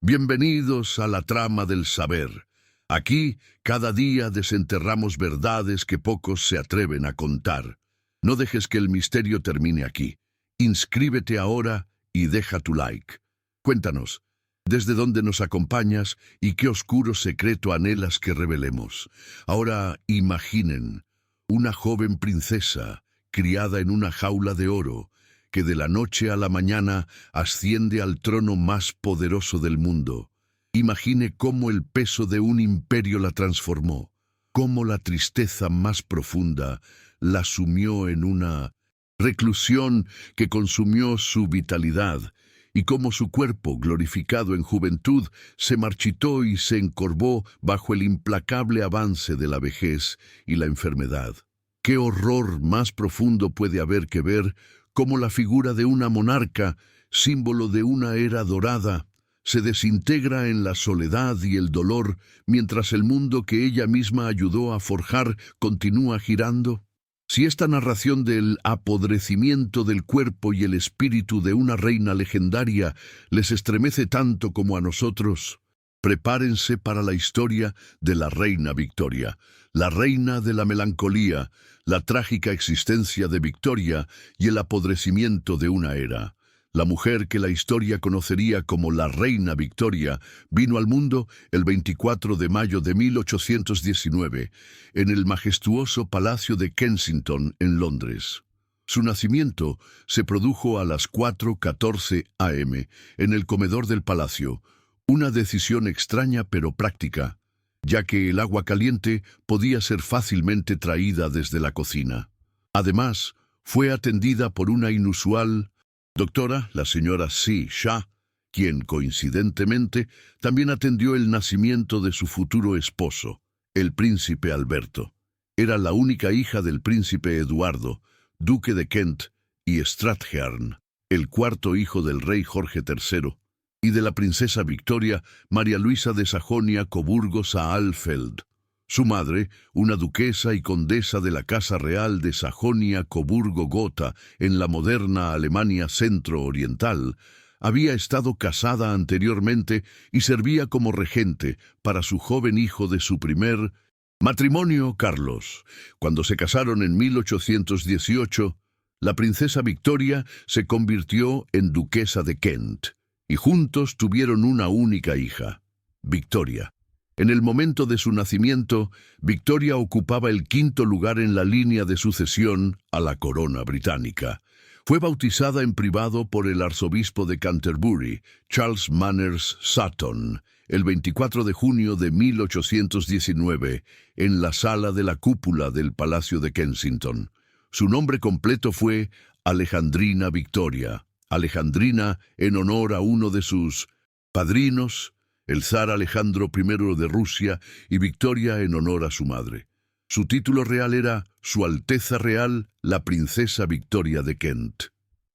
Bienvenidos a la trama del saber. Aquí, cada día desenterramos verdades que pocos se atreven a contar. No dejes que el misterio termine aquí. Inscríbete ahora y deja tu like. Cuéntanos, ¿desde dónde nos acompañas y qué oscuro secreto anhelas que revelemos? Ahora imaginen una joven princesa criada en una jaula de oro, que de la noche a la mañana asciende al trono más poderoso del mundo. Imagine cómo el peso de un imperio la transformó, cómo la tristeza más profunda la sumió en una reclusión que consumió su vitalidad, y cómo su cuerpo, glorificado en juventud, se marchitó y se encorvó bajo el implacable avance de la vejez y la enfermedad. ¿Qué horror más profundo puede haber que ver cómo la figura de una monarca, símbolo de una era dorada, se desintegra en la soledad y el dolor, mientras el mundo que ella misma ayudó a forjar continúa girando? Si esta narración del apodrecimiento del cuerpo y el espíritu de una reina legendaria les estremece tanto como a nosotros, prepárense para la historia de la reina Victoria, la reina de la melancolía, la trágica existencia de Victoria y el apodrecimiento de una era. La mujer que la historia conocería como la reina Victoria vino al mundo el 24 de mayo de 1819 en el majestuoso Palacio de Kensington en Londres. Su nacimiento se produjo a las 4:14 am en el comedor del palacio, una decisión extraña pero práctica, ya que el agua caliente podía ser fácilmente traída desde la cocina. Además, fue atendida por una inusual doctora, la señora C. Shah, quien, coincidentemente, también atendió el nacimiento de su futuro esposo, el príncipe Alberto. Era la única hija del príncipe Eduardo, duque de Kent y Strathern, el cuarto hijo del rey Jorge III, y de la princesa Victoria María Luisa de Sajonia-Coburgo-Saalfeld. Su madre, una duquesa y condesa de la Casa Real de Sajonia-Coburgo-Gotha en la moderna Alemania centro-oriental, había estado casada anteriormente y servía como regente para su joven hijo de su primer matrimonio, Carlos. Cuando se casaron en 1818, la princesa Victoria se convirtió en duquesa de Kent, y juntos tuvieron una única hija, Victoria. En el momento de su nacimiento, Victoria ocupaba el quinto lugar en la línea de sucesión a la corona británica. Fue bautizada en privado por el arzobispo de Canterbury, Charles Manners Sutton, el 24 de junio de 1819, en la sala de la cúpula del Palacio de Kensington. Su nombre completo fue Alejandrina Victoria. Alejandrina en honor a uno de sus padrinos, el zar Alejandro I de Rusia, y Victoria en honor a su madre. Su título real era Su Alteza Real, la Princesa Victoria de Kent.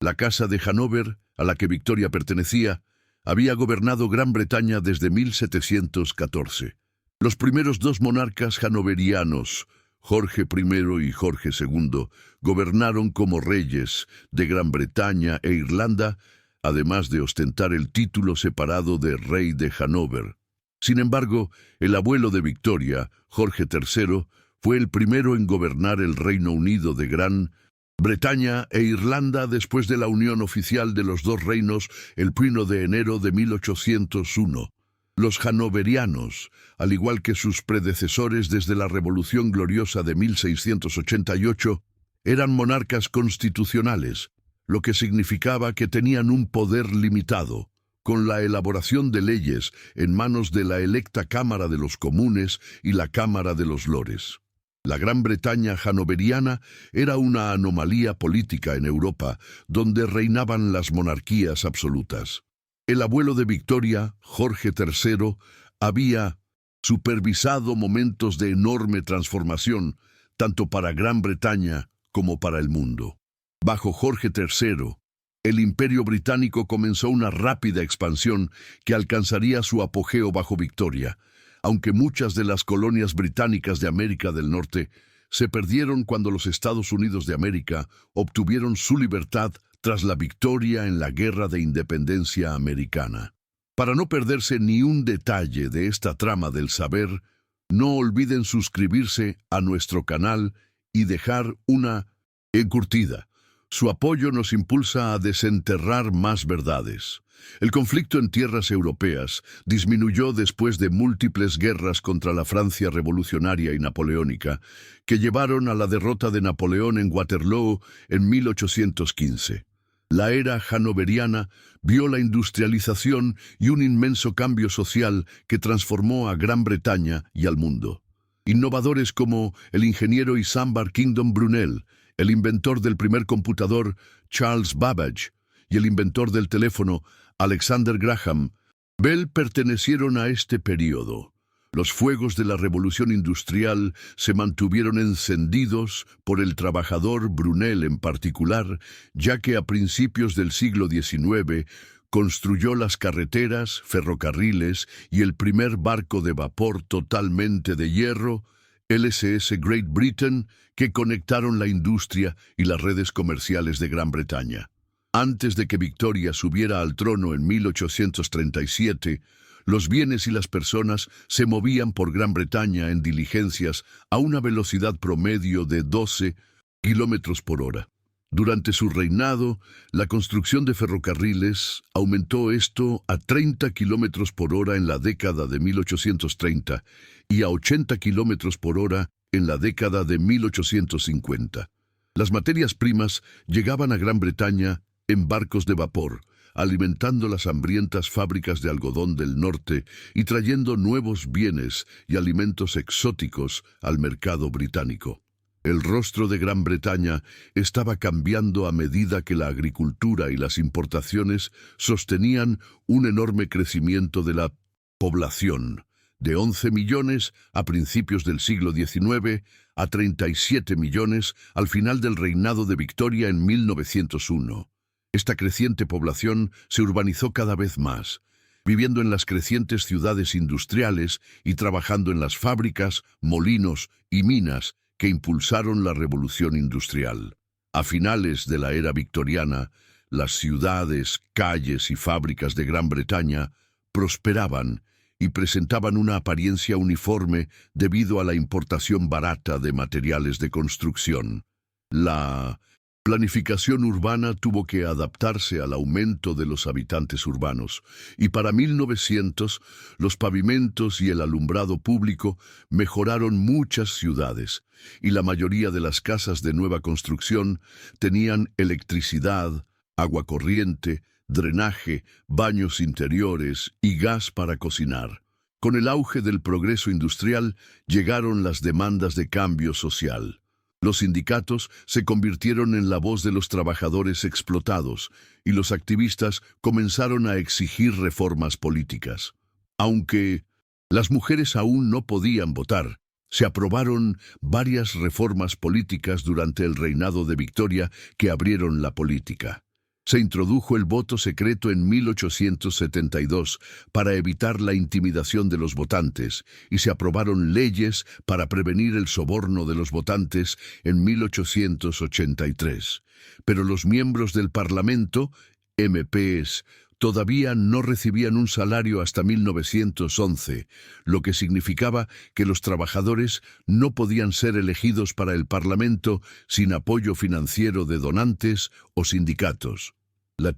La Casa de Hanover, a la que Victoria pertenecía, había gobernado Gran Bretaña desde 1714. Los primeros dos monarcas hanoverianos, Jorge I y Jorge II, gobernaron como reyes de Gran Bretaña e Irlanda, además de ostentar el título separado de Rey de Hanover. Sin embargo, el abuelo de Victoria, Jorge III, fue el primero en gobernar el Reino Unido de Gran Bretaña e Irlanda después de la unión oficial de los dos reinos el 1 de enero de 1801. Los hanoverianos, al igual que sus predecesores desde la Revolución Gloriosa de 1688, eran monarcas constitucionales, lo que significaba que tenían un poder limitado, con la elaboración de leyes en manos de la electa Cámara de los Comunes y la Cámara de los Lores. La Gran Bretaña hanoveriana era una anomalía política en Europa, donde reinaban las monarquías absolutas. El abuelo de Victoria, Jorge III, había supervisado momentos de enorme transformación, tanto para Gran Bretaña como para el mundo. Bajo Jorge III, el Imperio Británico comenzó una rápida expansión que alcanzaría su apogeo bajo Victoria, aunque muchas de las colonias británicas de América del Norte se perdieron cuando los Estados Unidos de América obtuvieron su libertad tras la victoria en la Guerra de Independencia Americana. Para no perderse ni un detalle de esta trama del saber, no olviden suscribirse a nuestro canal y dejar una encurtida. Su apoyo nos impulsa a desenterrar más verdades. El conflicto en tierras europeas disminuyó después de múltiples guerras contra la Francia revolucionaria y napoleónica, que llevaron a la derrota de Napoleón en Waterloo en 1815. La era hanoveriana vio la industrialización y un inmenso cambio social que transformó a Gran Bretaña y al mundo. Innovadores como el ingeniero Isambard Kingdom Brunel, el inventor del primer computador Charles Babbage y el inventor del teléfono Alexander Graham Bell pertenecieron a este período. Los fuegos de la revolución industrial se mantuvieron encendidos por el trabajador Brunel en particular, ya que a principios del siglo XIX construyó las carreteras, ferrocarriles y el primer barco de vapor totalmente de hierro, LSS Great Britain, que conectaron la industria y las redes comerciales de Gran Bretaña. Antes de que Victoria subiera al trono en 1837, los bienes y las personas se movían por Gran Bretaña en diligencias a una velocidad promedio de 12 kilómetros por hora. Durante su reinado, la construcción de ferrocarriles aumentó esto a 30 kilómetros por hora en la década de 1830 y a 80 kilómetros por hora en la década de 1850. Las materias primas llegaban a Gran Bretaña en barcos de vapor, alimentando las hambrientas fábricas de algodón del norte y trayendo nuevos bienes y alimentos exóticos al mercado británico. El rostro de Gran Bretaña estaba cambiando a medida que la agricultura y las importaciones sostenían un enorme crecimiento de la población, de 11 millones a principios del siglo XIX a 37 millones al final del reinado de Victoria en 1901. Esta creciente población se urbanizó cada vez más, viviendo en las crecientes ciudades industriales y trabajando en las fábricas, molinos y minas que impulsaron la revolución industrial. A finales de la era victoriana, las ciudades, calles y fábricas de Gran Bretaña prosperaban y presentaban una apariencia uniforme debido a la importación barata de materiales de construcción. La planificación urbana tuvo que adaptarse al aumento de los habitantes urbanos, y para 1900 los pavimentos y el alumbrado público mejoraron muchas ciudades, y la mayoría de las casas de nueva construcción tenían electricidad, agua corriente, drenaje, baños interiores y gas para cocinar. Con el auge del progreso industrial llegaron las demandas de cambio social. Los sindicatos se convirtieron en la voz de los trabajadores explotados y los activistas comenzaron a exigir reformas políticas. Aunque las mujeres aún no podían votar, se aprobaron varias reformas políticas durante el reinado de Victoria que abrieron la política. Se introdujo el voto secreto en 1872 para evitar la intimidación de los votantes y se aprobaron leyes para prevenir el soborno de los votantes en 1883. Pero los miembros del Parlamento, MPs, todavía no recibían un salario hasta 1911, lo que significaba que los trabajadores no podían ser elegidos para el Parlamento sin apoyo financiero de donantes o sindicatos. La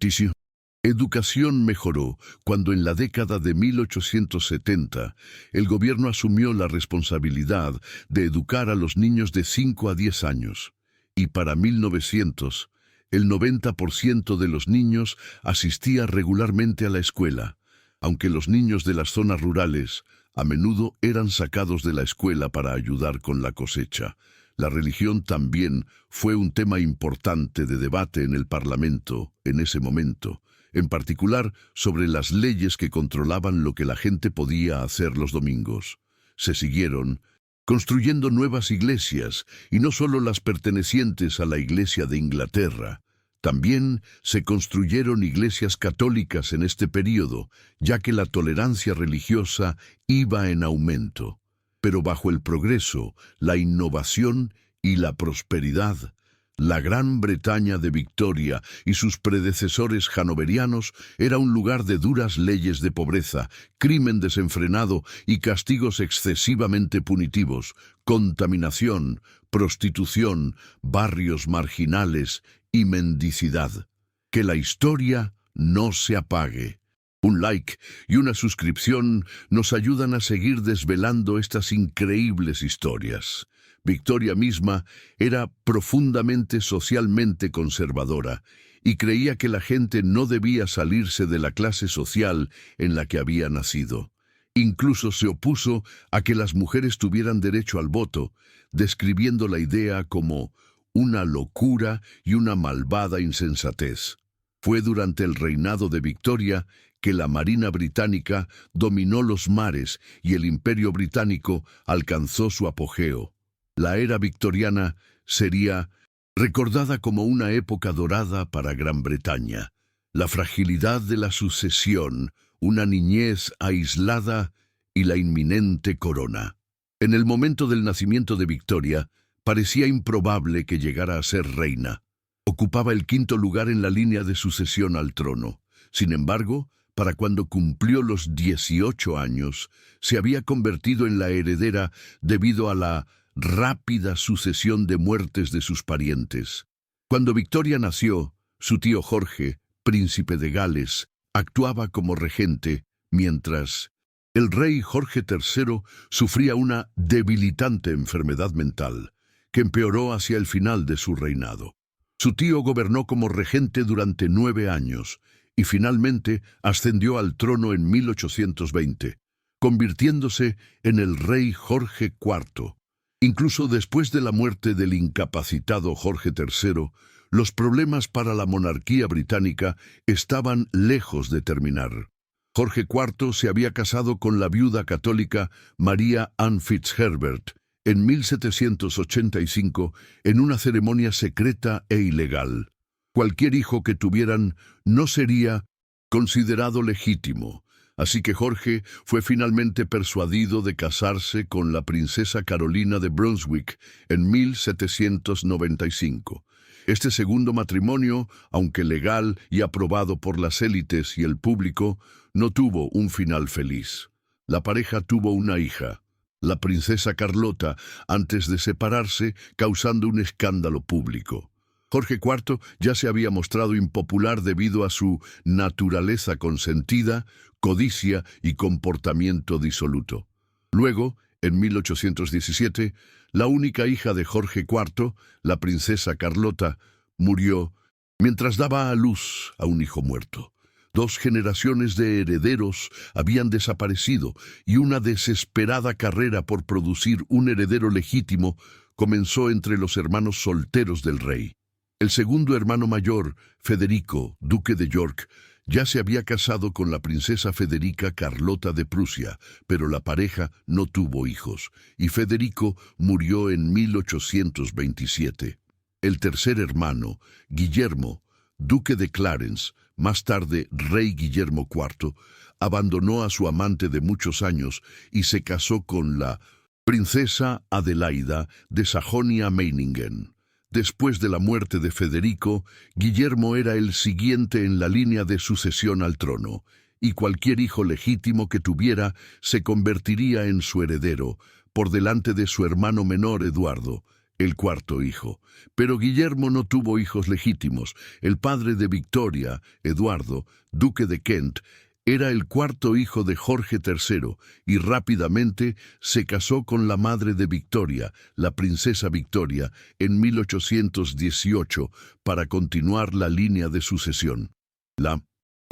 educación mejoró cuando en la década de 1870 el gobierno asumió la responsabilidad de educar a los niños de 5 a 10 años, y para 1900 el 90% de los niños asistía regularmente a la escuela, aunque los niños de las zonas rurales a menudo eran sacados de la escuela para ayudar con la cosecha. La religión también fue un tema importante de debate en el Parlamento en ese momento, en particular sobre las leyes que controlaban lo que la gente podía hacer los domingos. Se siguieron construyendo nuevas iglesias, y no solo las pertenecientes a la Iglesia de Inglaterra. También se construyeron iglesias católicas en este período, ya que la tolerancia religiosa iba en aumento. Pero bajo el progreso, la innovación y la prosperidad, La Gran Bretaña de Victoria y sus predecesores hanoverianos era un lugar de duras leyes de pobreza, crimen desenfrenado y castigos excesivamente punitivos, contaminación, prostitución, barrios marginales y mendicidad. Que la historia no se apague. Un like y una suscripción nos ayudan a seguir desvelando estas increíbles historias. Victoria misma era profundamente socialmente conservadora y creía que la gente no debía salirse de la clase social en la que había nacido. Incluso se opuso a que las mujeres tuvieran derecho al voto, describiendo la idea como una locura y una malvada insensatez. Fue durante el reinado de Victoria que la Marina británica dominó los mares y el Imperio británico alcanzó su apogeo. La era victoriana sería recordada como una época dorada para Gran Bretaña. La fragilidad de la sucesión, una niñez aislada y la inminente corona. En el momento del nacimiento de Victoria, parecía improbable que llegara a ser reina. Ocupaba el quinto lugar en la línea de sucesión al trono. Sin embargo, para cuando cumplió los 18 años, se había convertido en la heredera debido a la rápida sucesión de muertes de sus parientes. Cuando Victoria nació, su tío Jorge, príncipe de Gales, actuaba como regente, mientras el rey Jorge III sufría una debilitante enfermedad mental, que empeoró hacia el final de su reinado. Su tío gobernó como regente durante 9 años, y finalmente ascendió al trono en 1820, convirtiéndose en el rey Jorge IV. Incluso después de la muerte del incapacitado Jorge III, los problemas para la monarquía británica estaban lejos de terminar. Jorge IV se había casado con la viuda católica María Ann Fitzherbert en 1785 en una ceremonia secreta e ilegal. Cualquier hijo que tuvieran no sería considerado legítimo, así que Jorge fue finalmente persuadido de casarse con la princesa Carolina de Brunswick en 1795. Este segundo matrimonio, aunque legal y aprobado por las élites y el público, no tuvo un final feliz. La pareja tuvo una hija, la princesa Carlota, antes de separarse, causando un escándalo público. Jorge IV ya se había mostrado impopular debido a su naturaleza consentida, codicia y comportamiento disoluto. Luego, en 1817, la única hija de Jorge IV, la princesa Carlota, murió mientras daba a luz a un hijo muerto. 2 generaciones de herederos habían desaparecido y una desesperada carrera por producir un heredero legítimo comenzó entre los hermanos solteros del rey. El segundo hermano mayor, Federico, duque de York, ya se había casado con la princesa Federica Carlota de Prusia, pero la pareja no tuvo hijos, y Federico murió en 1827. El tercer hermano, Guillermo, duque de Clarence, más tarde rey Guillermo IV, abandonó a su amante de muchos años y se casó con la princesa Adelaida de Sajonia-Meiningen. Después de la muerte de Federico, Guillermo era el siguiente en la línea de sucesión al trono, y cualquier hijo legítimo que tuviera se convertiría en su heredero, por delante de su hermano menor Eduardo, el cuarto hijo. Pero Guillermo no tuvo hijos legítimos. El padre de Victoria, Eduardo, duque de Kent, era el cuarto hijo de Jorge III y rápidamente se casó con la madre de Victoria, la princesa Victoria, en 1818 para continuar la línea de sucesión. La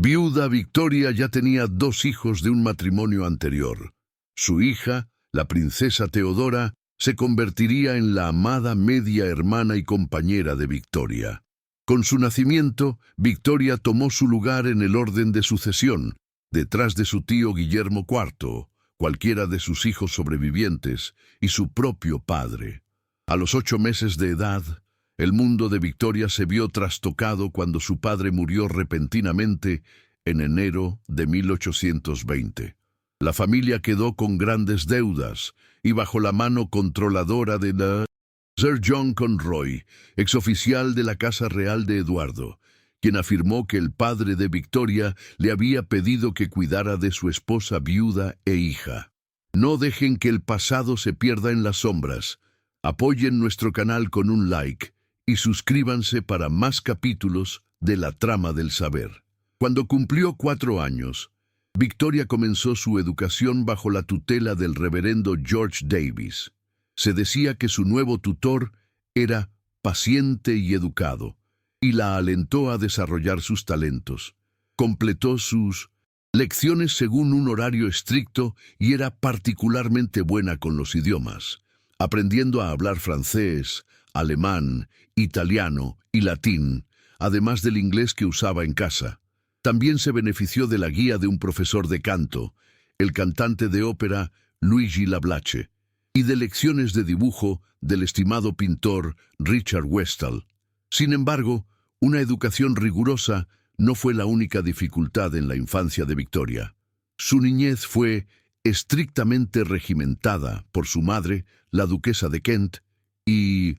viuda Victoria ya tenía 2 hijos de un matrimonio anterior. Su hija, la princesa Teodora, se convertiría en la amada media hermana y compañera de Victoria. Con su nacimiento, Victoria tomó su lugar en el orden de sucesión, detrás de su tío Guillermo IV, cualquiera de sus hijos sobrevivientes y su propio padre. A los 8 meses de edad, el mundo de Victoria se vio trastocado cuando su padre murió repentinamente en enero de 1820. La familia quedó con grandes deudas y bajo la mano controladora de la Sir John Conroy, exoficial de la Casa Real de Eduardo, quien afirmó que el padre de Victoria le había pedido que cuidara de su esposa viuda e hija. No dejen que el pasado se pierda en las sombras. Apoyen nuestro canal con un like y suscríbanse para más capítulos de La Trama del Saber. Cuando cumplió 4 años, Victoria comenzó su educación bajo la tutela del reverendo George Davis. Se decía que su nuevo tutor era paciente y educado, y la alentó a desarrollar sus talentos. Completó sus lecciones según un horario estricto y era particularmente buena con los idiomas, aprendiendo a hablar francés, alemán, italiano y latín, además del inglés que usaba en casa. También se benefició de la guía de un profesor de canto, el cantante de ópera Luigi Lablache, y de lecciones de dibujo del estimado pintor Richard Westall. Sin embargo, una educación rigurosa no fue la única dificultad en la infancia de Victoria. Su niñez fue estrictamente regimentada por su madre, la duquesa de Kent, y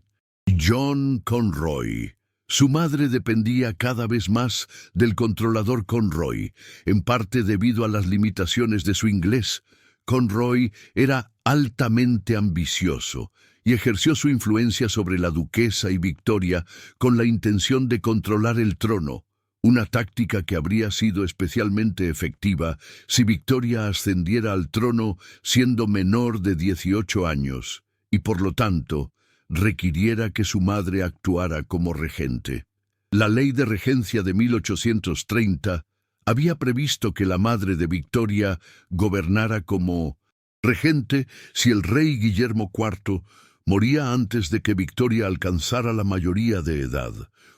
John Conroy. Su madre dependía cada vez más del controlador Conroy, en parte debido a las limitaciones de su inglés. Conroy era altamente ambicioso y ejerció su influencia sobre la duquesa y Victoria con la intención de controlar el trono, una táctica que habría sido especialmente efectiva si Victoria ascendiera al trono siendo menor de 18 años y, por lo tanto, requiriera que su madre actuara como regente. La ley de regencia de 1830 había previsto que la madre de Victoria gobernara como regente si el rey Guillermo IV moría antes de que Victoria alcanzara la mayoría de edad,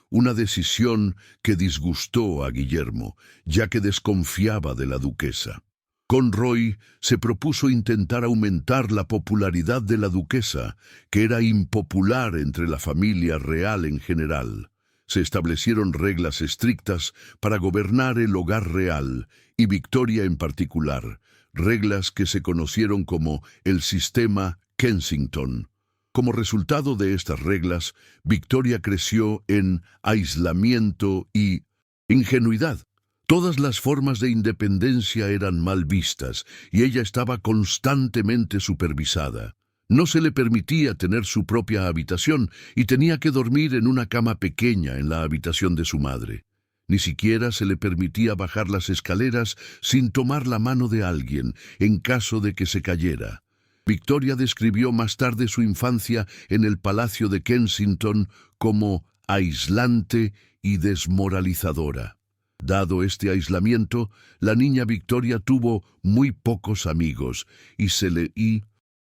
una decisión que disgustó a Guillermo, ya que desconfiaba de la duquesa. Conroy se propuso intentar aumentar la popularidad de la duquesa, que era impopular entre la familia real en general. Se establecieron reglas estrictas para gobernar el hogar real, y Victoria en particular, reglas que se conocieron como el sistema Kensington. Como resultado de estas reglas, Victoria creció en aislamiento y ingenuidad. Todas las formas de independencia eran mal vistas y ella estaba constantemente supervisada. No se le permitía tener su propia habitación y tenía que dormir en una cama pequeña en la habitación de su madre. Ni siquiera se le permitía bajar las escaleras sin tomar la mano de alguien en caso de que se cayera. Victoria describió más tarde su infancia en el Palacio de Kensington como aislante y desmoralizadora. Dado este aislamiento, la niña Victoria tuvo muy pocos amigos y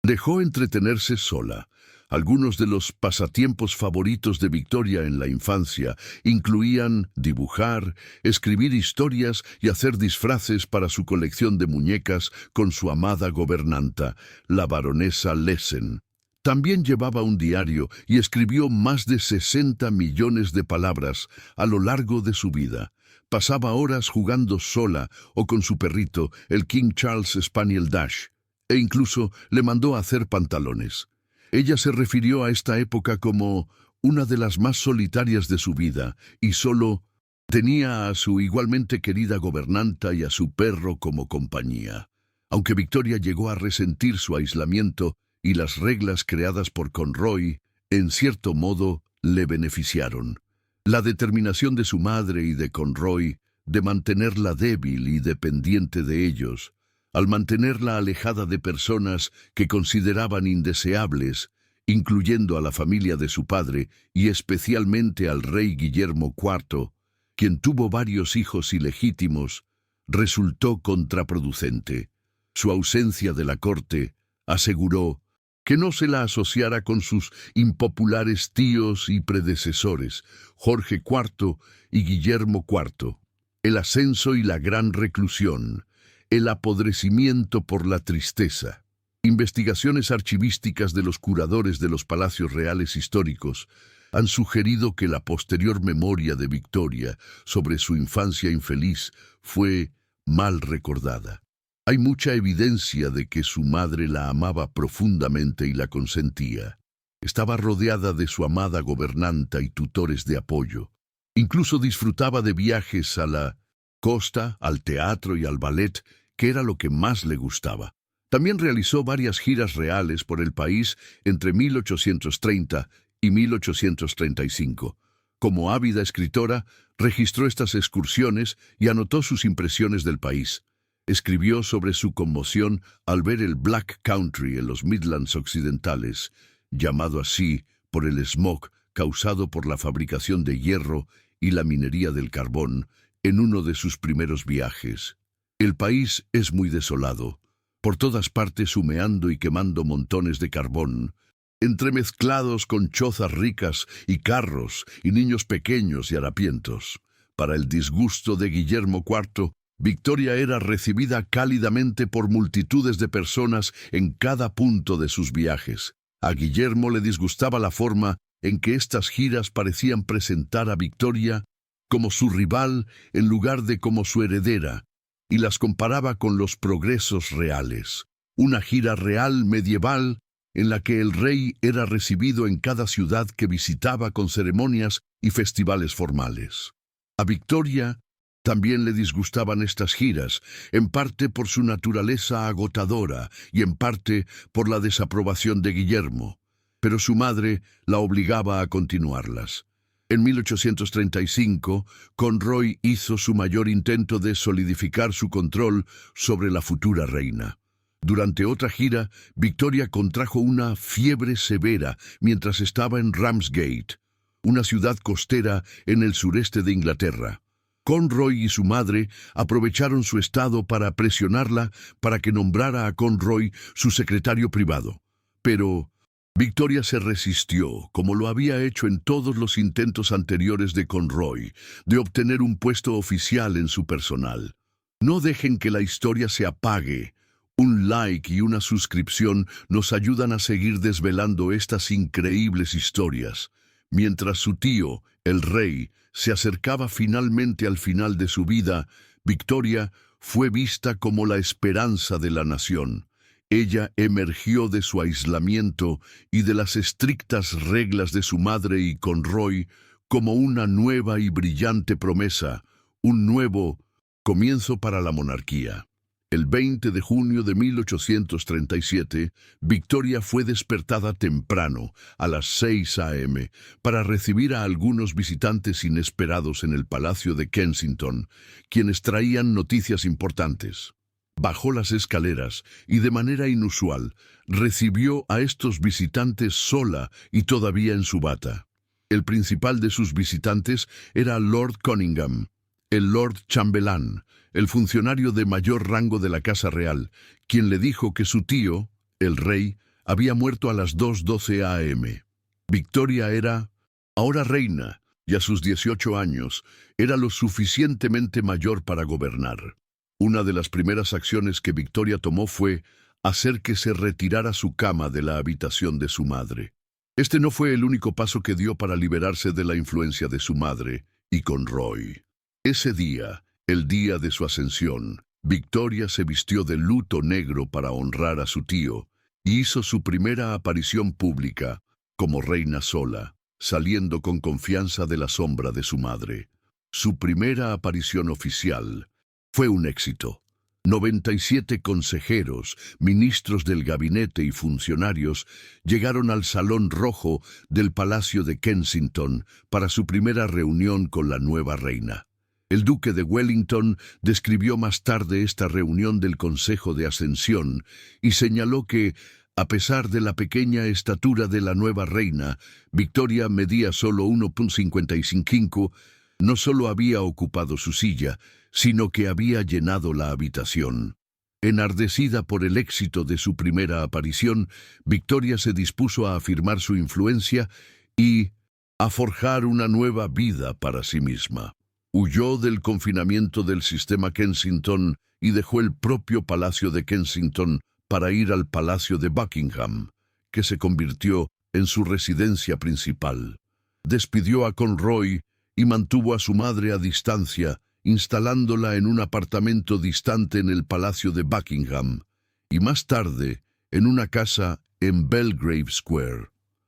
dejó entretenerse sola. Algunos de los pasatiempos favoritos de Victoria en la infancia incluían dibujar, escribir historias y hacer disfraces para su colección de muñecas con su amada gobernanta, la baronesa Lesen. También llevaba un diario y escribió más de 60 millones de palabras a lo largo de su vida. Pasaba horas jugando sola o con su perrito, el King Charles Spaniel Dash, e incluso le mandó a hacer pantalones. Ella se refirió a esta época como una de las más solitarias de su vida y solo tenía a su igualmente querida gobernanta y a su perro como compañía. Aunque Victoria llegó a resentir su aislamiento y las reglas creadas por Conroy, en cierto modo le beneficiaron. La determinación de su madre y de Conroy de mantenerla débil y dependiente de ellos, al mantenerla alejada de personas que consideraban indeseables, incluyendo a la familia de su padre y especialmente al rey Guillermo IV, quien tuvo varios hijos ilegítimos, resultó contraproducente. Su ausencia de la corte aseguró que no se la asociara con sus impopulares tíos y predecesores, Jorge IV y Guillermo IV. El ascenso y la gran reclusión, el apodrecimiento por la tristeza. Investigaciones archivísticas de los curadores de los palacios reales históricos han sugerido que la posterior memoria de Victoria sobre su infancia infeliz fue mal recordada. Hay mucha evidencia de que su madre la amaba profundamente y la consentía. estaba rodeada de su amada gobernanta y tutores de apoyo. Incluso disfrutaba de viajes a la costa, al teatro y al ballet, que era lo que más le gustaba. También realizó varias giras reales por el país entre 1830 y 1835. Como ávida escritora, registró estas excursiones y anotó sus impresiones del país. Escribió sobre su conmoción al ver el Black Country en los Midlands occidentales, llamado así por el smog causado por la fabricación de hierro y la minería del carbón, en uno de sus primeros viajes. El país es muy desolado, por todas partes humeando y quemando montones de carbón, entremezclados con chozas ricas y carros y niños pequeños y harapientos. Para el disgusto de Guillermo IV, Victoria era recibida cálidamente por multitudes de personas en cada punto de sus viajes. A Guillermo le disgustaba la forma en que estas giras parecían presentar a Victoria como su rival en lugar de como su heredera, y las comparaba con los progresos reales. Una gira real medieval en la que el rey era recibido en cada ciudad que visitaba con ceremonias y festivales formales. A Victoria también le disgustaban estas giras, en parte por su naturaleza agotadora y en parte por la desaprobación de Guillermo, pero su madre la obligaba a continuarlas. En 1835, Conroy hizo su mayor intento de solidificar su control sobre la futura reina. Durante otra gira, Victoria contrajo una fiebre severa mientras estaba en Ramsgate, una ciudad costera en el sureste de Inglaterra. Conroy y su madre aprovecharon su estado para presionarla para que nombrara a Conroy su secretario privado. Pero Victoria se resistió, como lo había hecho en todos los intentos anteriores de Conroy, de obtener un puesto oficial en su personal. No dejen que la historia se apague. Un like y una suscripción nos ayudan a seguir desvelando estas increíbles historias. Mientras su tío, el rey, se acercaba finalmente al final de su vida, Victoria fue vista como la esperanza de la nación. Ella emergió de su aislamiento y de las estrictas reglas de su madre y Conroy como una nueva y brillante promesa, un nuevo comienzo para la monarquía. El 20 de junio de 1837, Victoria fue despertada temprano, a las 6 a.m., para recibir a algunos visitantes inesperados en el Palacio de Kensington, quienes traían noticias importantes. Bajó las escaleras y, de manera inusual, recibió a estos visitantes sola y todavía en su bata. El principal de sus visitantes era Lord Conyngham, el Lord Chambelán, el funcionario de mayor rango de la Casa Real, quien le dijo que su tío, el rey, había muerto a las 2:12 a.m. Victoria era ahora reina y a sus 18 años era lo suficientemente mayor para gobernar. Una de las primeras acciones que Victoria tomó fue hacer que se retirara su cama de la habitación de su madre. Este no fue el único paso que dio para liberarse de la influencia de su madre y Conroy. Ese día, el día de su ascensión, Victoria se vistió de luto negro para honrar a su tío y hizo su primera aparición pública como reina sola, saliendo con confianza de la sombra de su madre. Su primera aparición oficial fue un éxito. 97 consejeros, ministros del gabinete y funcionarios llegaron al Salón Rojo del Palacio de Kensington para su primera reunión con la nueva reina. El duque de Wellington describió más tarde esta reunión del Consejo de Ascensión y señaló que, a pesar de la pequeña estatura de la nueva reina, Victoria medía solo 1,55, no solo había ocupado su silla, sino que había llenado la habitación. Enardecida por el éxito de su primera aparición, Victoria se dispuso a afirmar su influencia y a forjar una nueva vida para sí misma. Huyó del confinamiento del sistema Kensington y dejó el propio Palacio de Kensington para ir al Palacio de Buckingham, que se convirtió en su residencia principal. Despidió a Conroy y mantuvo a su madre a distancia, instalándola en un apartamento distante en el Palacio de Buckingham, y más tarde en una casa en Belgrave Square.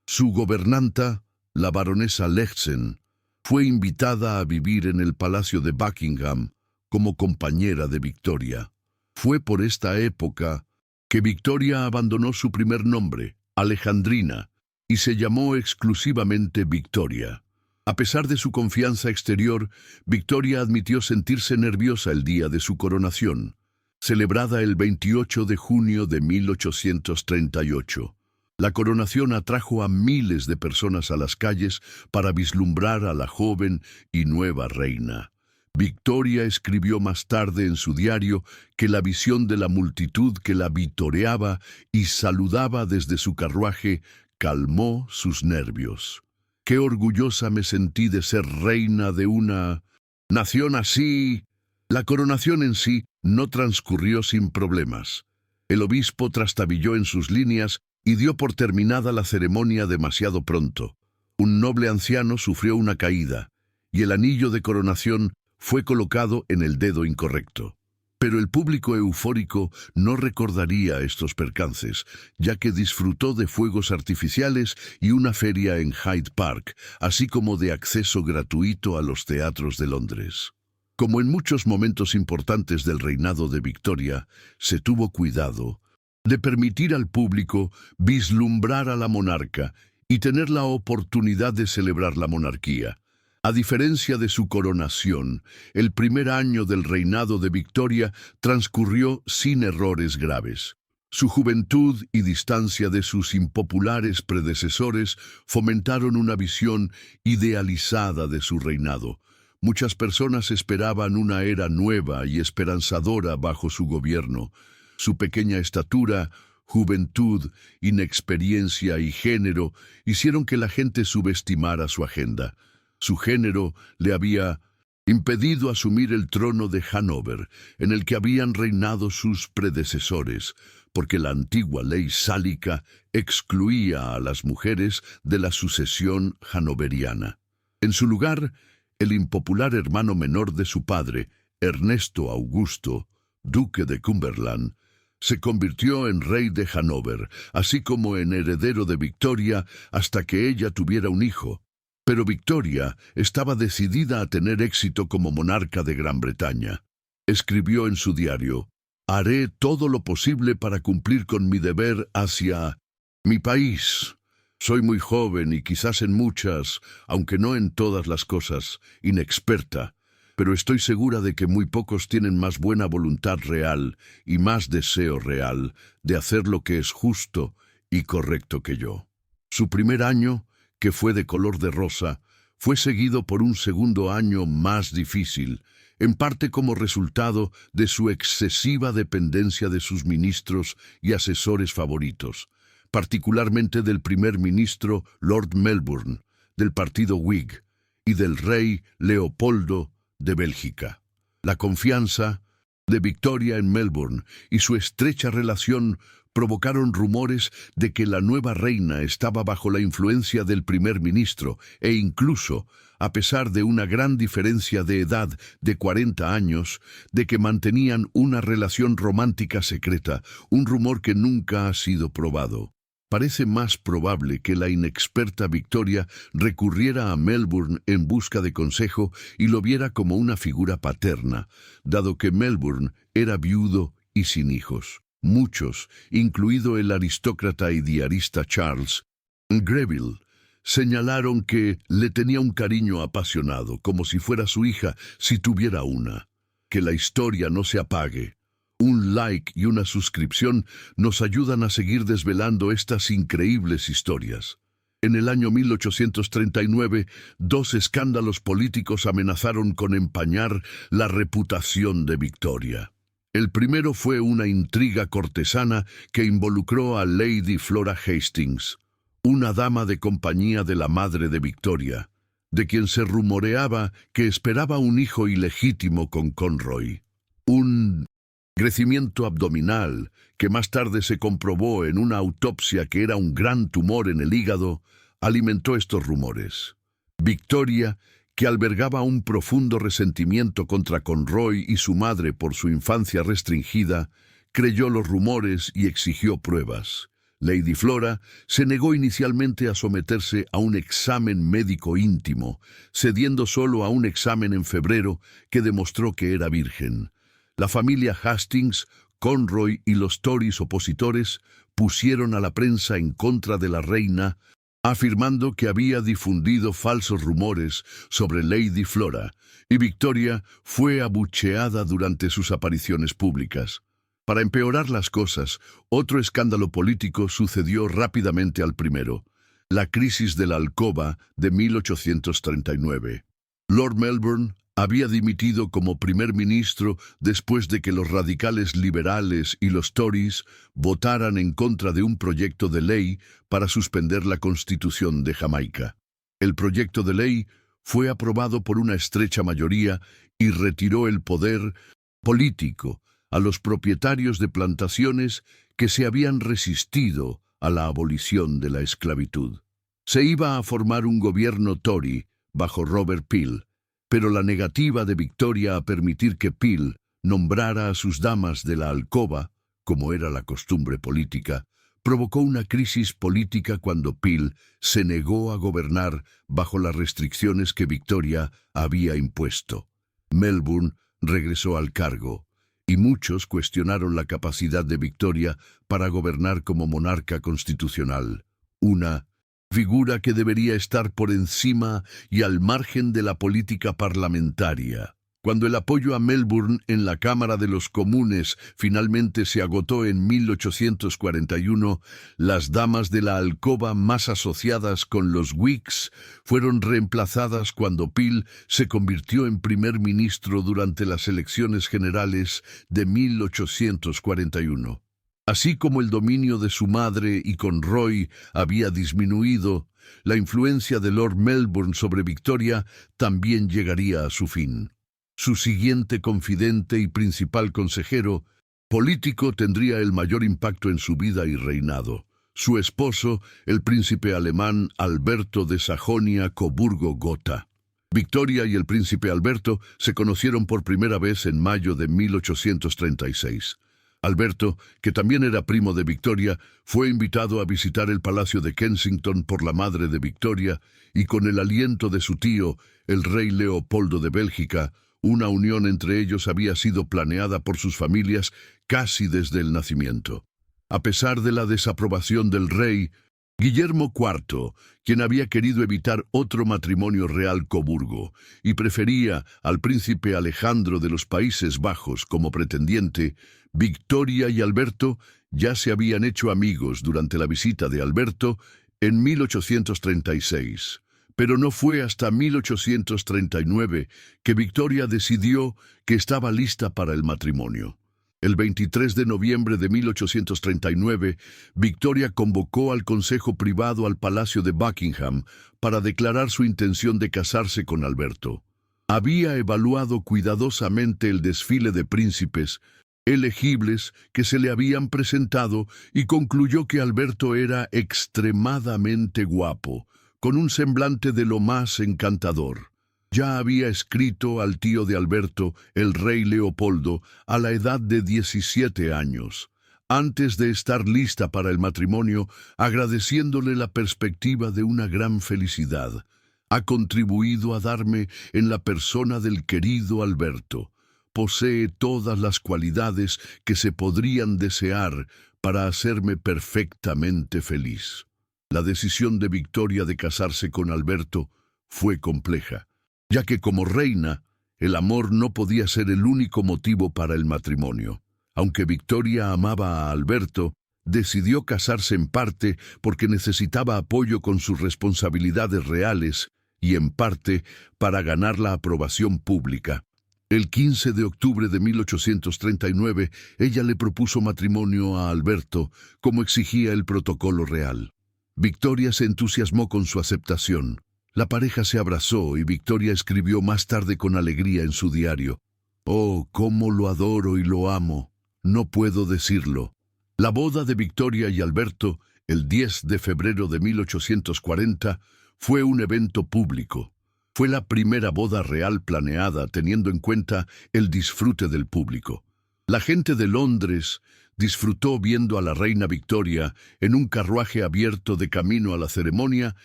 Su gobernanta, la baronesa Lehzen, fue invitada a vivir en el Palacio de Buckingham como compañera de Victoria. Fue por esta época que Victoria abandonó su primer nombre, Alejandrina, y se llamó exclusivamente Victoria. A pesar de su confianza exterior, Victoria admitió sentirse nerviosa el día de su coronación, celebrada el 28 de junio de 1838. La coronación atrajo a miles de personas a las calles para vislumbrar a la joven y nueva reina. Victoria escribió más tarde en su diario que la visión de la multitud que la vitoreaba y saludaba desde su carruaje calmó sus nervios. Qué orgullosa me sentí de ser reina de una nación así. La coronación en sí no transcurrió sin problemas. El obispo trastabilló en sus líneas y dio por terminada la ceremonia demasiado pronto. Un noble anciano sufrió una caída, y el anillo de coronación fue colocado en el dedo incorrecto. Pero el público eufórico no recordaría estos percances, ya que disfrutó de fuegos artificiales y una feria en Hyde Park, así como de acceso gratuito a los teatros de Londres. Como en muchos momentos importantes del reinado de Victoria, se tuvo cuidado de permitir al público vislumbrar a la monarca y tener la oportunidad de celebrar la monarquía. A diferencia de su coronación, el primer año del reinado de Victoria transcurrió sin errores graves. Su juventud y distancia de sus impopulares predecesores fomentaron una visión idealizada de su reinado. Muchas personas esperaban una era nueva y esperanzadora bajo su gobierno. Su pequeña estatura, juventud, inexperiencia y género hicieron que la gente subestimara su agenda. Su género le había impedido asumir el trono de Hannover, en el que habían reinado sus predecesores, porque la antigua ley sálica excluía a las mujeres de la sucesión hannoveriana. En su lugar, el impopular hermano menor de su padre, Ernesto Augusto, duque de Cumberland, se convirtió en rey de Hannover, así como en heredero de Victoria hasta que ella tuviera un hijo. Pero Victoria estaba decidida a tener éxito como monarca de Gran Bretaña. Escribió en su diario: «Haré todo lo posible para cumplir con mi deber hacia mi país. Soy muy joven y quizás en muchas, aunque no en todas las cosas, inexperta, pero estoy segura de que muy pocos tienen más buena voluntad real y más deseo real de hacer lo que es justo y correcto que yo». Su primer año, que fue de color de rosa, fue seguido por un segundo año más difícil, en parte como resultado de su excesiva dependencia de sus ministros y asesores favoritos, particularmente del primer ministro Lord Melbourne, del partido Whig, y del rey Leopoldo de Bélgica. La confianza de Victoria en Melbourne y su estrecha relación provocaron rumores de que la nueva reina estaba bajo la influencia del primer ministro e incluso, a pesar de una gran diferencia de edad de 40 años, de que mantenían una relación romántica secreta, un rumor que nunca ha sido probado. Parece más probable que la inexperta Victoria recurriera a Melbourne en busca de consejo y lo viera como una figura paterna, dado que Melbourne era viudo y sin hijos. Muchos, incluido el aristócrata y diarista Charles Greville, señalaron que le tenía un cariño apasionado, como si fuera su hija, si tuviera una. Que la historia no se apague. Un like y una suscripción nos ayudan a seguir desvelando estas increíbles historias. En el año 1839, dos escándalos políticos amenazaron con empañar la reputación de Victoria. El primero fue una intriga cortesana que involucró a Lady Flora Hastings, una dama de compañía de la madre de Victoria, de quien se rumoreaba que esperaba un hijo ilegítimo con Conroy. Un crecimiento abdominal, que más tarde se comprobó en una autopsia que era un gran tumor en el hígado, alimentó estos rumores. Victoria, que albergaba un profundo resentimiento contra Conroy y su madre por su infancia restringida, creyó los rumores y exigió pruebas. Lady Flora se negó inicialmente a someterse a un examen médico íntimo, cediendo solo a un examen en febrero que demostró que era virgen. La familia Hastings, Conroy y los Tories opositores pusieron a la prensa en contra de la reina, afirmando que había difundido falsos rumores sobre Lady Flora, y Victoria fue abucheada durante sus apariciones públicas. Para empeorar las cosas, otro escándalo político sucedió rápidamente al primero, la crisis de la alcoba de 1839. Lord Melbourne había dimitido como primer ministro después de que los radicales liberales y los Tories votaran en contra de un proyecto de ley para suspender la Constitución de Jamaica. El proyecto de ley fue aprobado por una estrecha mayoría y retiró el poder político a los propietarios de plantaciones que se habían resistido a la abolición de la esclavitud. Se iba a formar un gobierno Tory bajo Robert Peel, pero la negativa de Victoria a permitir que Peel nombrara a sus damas de la alcoba, como era la costumbre política, provocó una crisis política cuando Peel se negó a gobernar bajo las restricciones que Victoria había impuesto. Melbourne regresó al cargo, y muchos cuestionaron la capacidad de Victoria para gobernar como monarca constitucional, una figura que debería estar por encima y al margen de la política parlamentaria. Cuando el apoyo a Melbourne en la Cámara de los Comunes finalmente se agotó en 1841, las damas de la alcoba más asociadas con los Whigs fueron reemplazadas cuando Peel se convirtió en primer ministro durante las elecciones generales de 1841. Así como el dominio de su madre y Conroy había disminuido, la influencia de Lord Melbourne sobre Victoria también llegaría a su fin. Su siguiente confidente y principal consejero político tendría el mayor impacto en su vida y reinado. Su esposo, el príncipe alemán Alberto de Sajonia-Coburgo-Gotha. Victoria y el príncipe Alberto se conocieron por primera vez en mayo de 1836. Alberto, que también era primo de Victoria, fue invitado a visitar el Palacio de Kensington por la madre de Victoria y con el aliento de su tío, el rey Leopoldo de Bélgica, una unión entre ellos había sido planeada por sus familias casi desde el nacimiento. A pesar de la desaprobación del rey, Guillermo IV, quien había querido evitar otro matrimonio real Coburgo y prefería al príncipe Alejandro de los Países Bajos como pretendiente, Victoria y Alberto ya se habían hecho amigos durante la visita de Alberto en 1836. Pero no fue hasta 1839 que Victoria decidió que estaba lista para el matrimonio. El 23 de noviembre de 1839, Victoria convocó al Consejo Privado al Palacio de Buckingham para declarar su intención de casarse con Alberto. Había evaluado cuidadosamente el desfile de príncipes elegibles que se le habían presentado y concluyó que Alberto era extremadamente guapo, con un semblante de lo más encantador. Ya había escrito al tío de Alberto, el rey Leopoldo, a la edad de 17 años, antes de estar lista para el matrimonio, agradeciéndole la perspectiva de una gran felicidad. Ha contribuido a darme en la persona del querido Alberto. Posee todas las cualidades que se podrían desear para hacerme perfectamente feliz. La decisión de Victoria de casarse con Alberto fue compleja, ya que como reina, el amor no podía ser el único motivo para el matrimonio. Aunque Victoria amaba a Alberto, decidió casarse en parte porque necesitaba apoyo con sus responsabilidades reales y en parte para ganar la aprobación pública. El 15 de octubre de 1839, ella le propuso matrimonio a Alberto, como exigía el protocolo real. Victoria se entusiasmó con su aceptación. La pareja se abrazó y Victoria escribió más tarde con alegría en su diario: «Oh, cómo lo adoro y lo amo. No puedo decirlo». La boda de Victoria y Alberto, el 10 de febrero de 1840, fue un evento público. Fue la primera boda real planeada teniendo en cuenta el disfrute del público. La gente de Londres disfrutó viendo a la reina Victoria en un carruaje abierto de camino a la ceremonia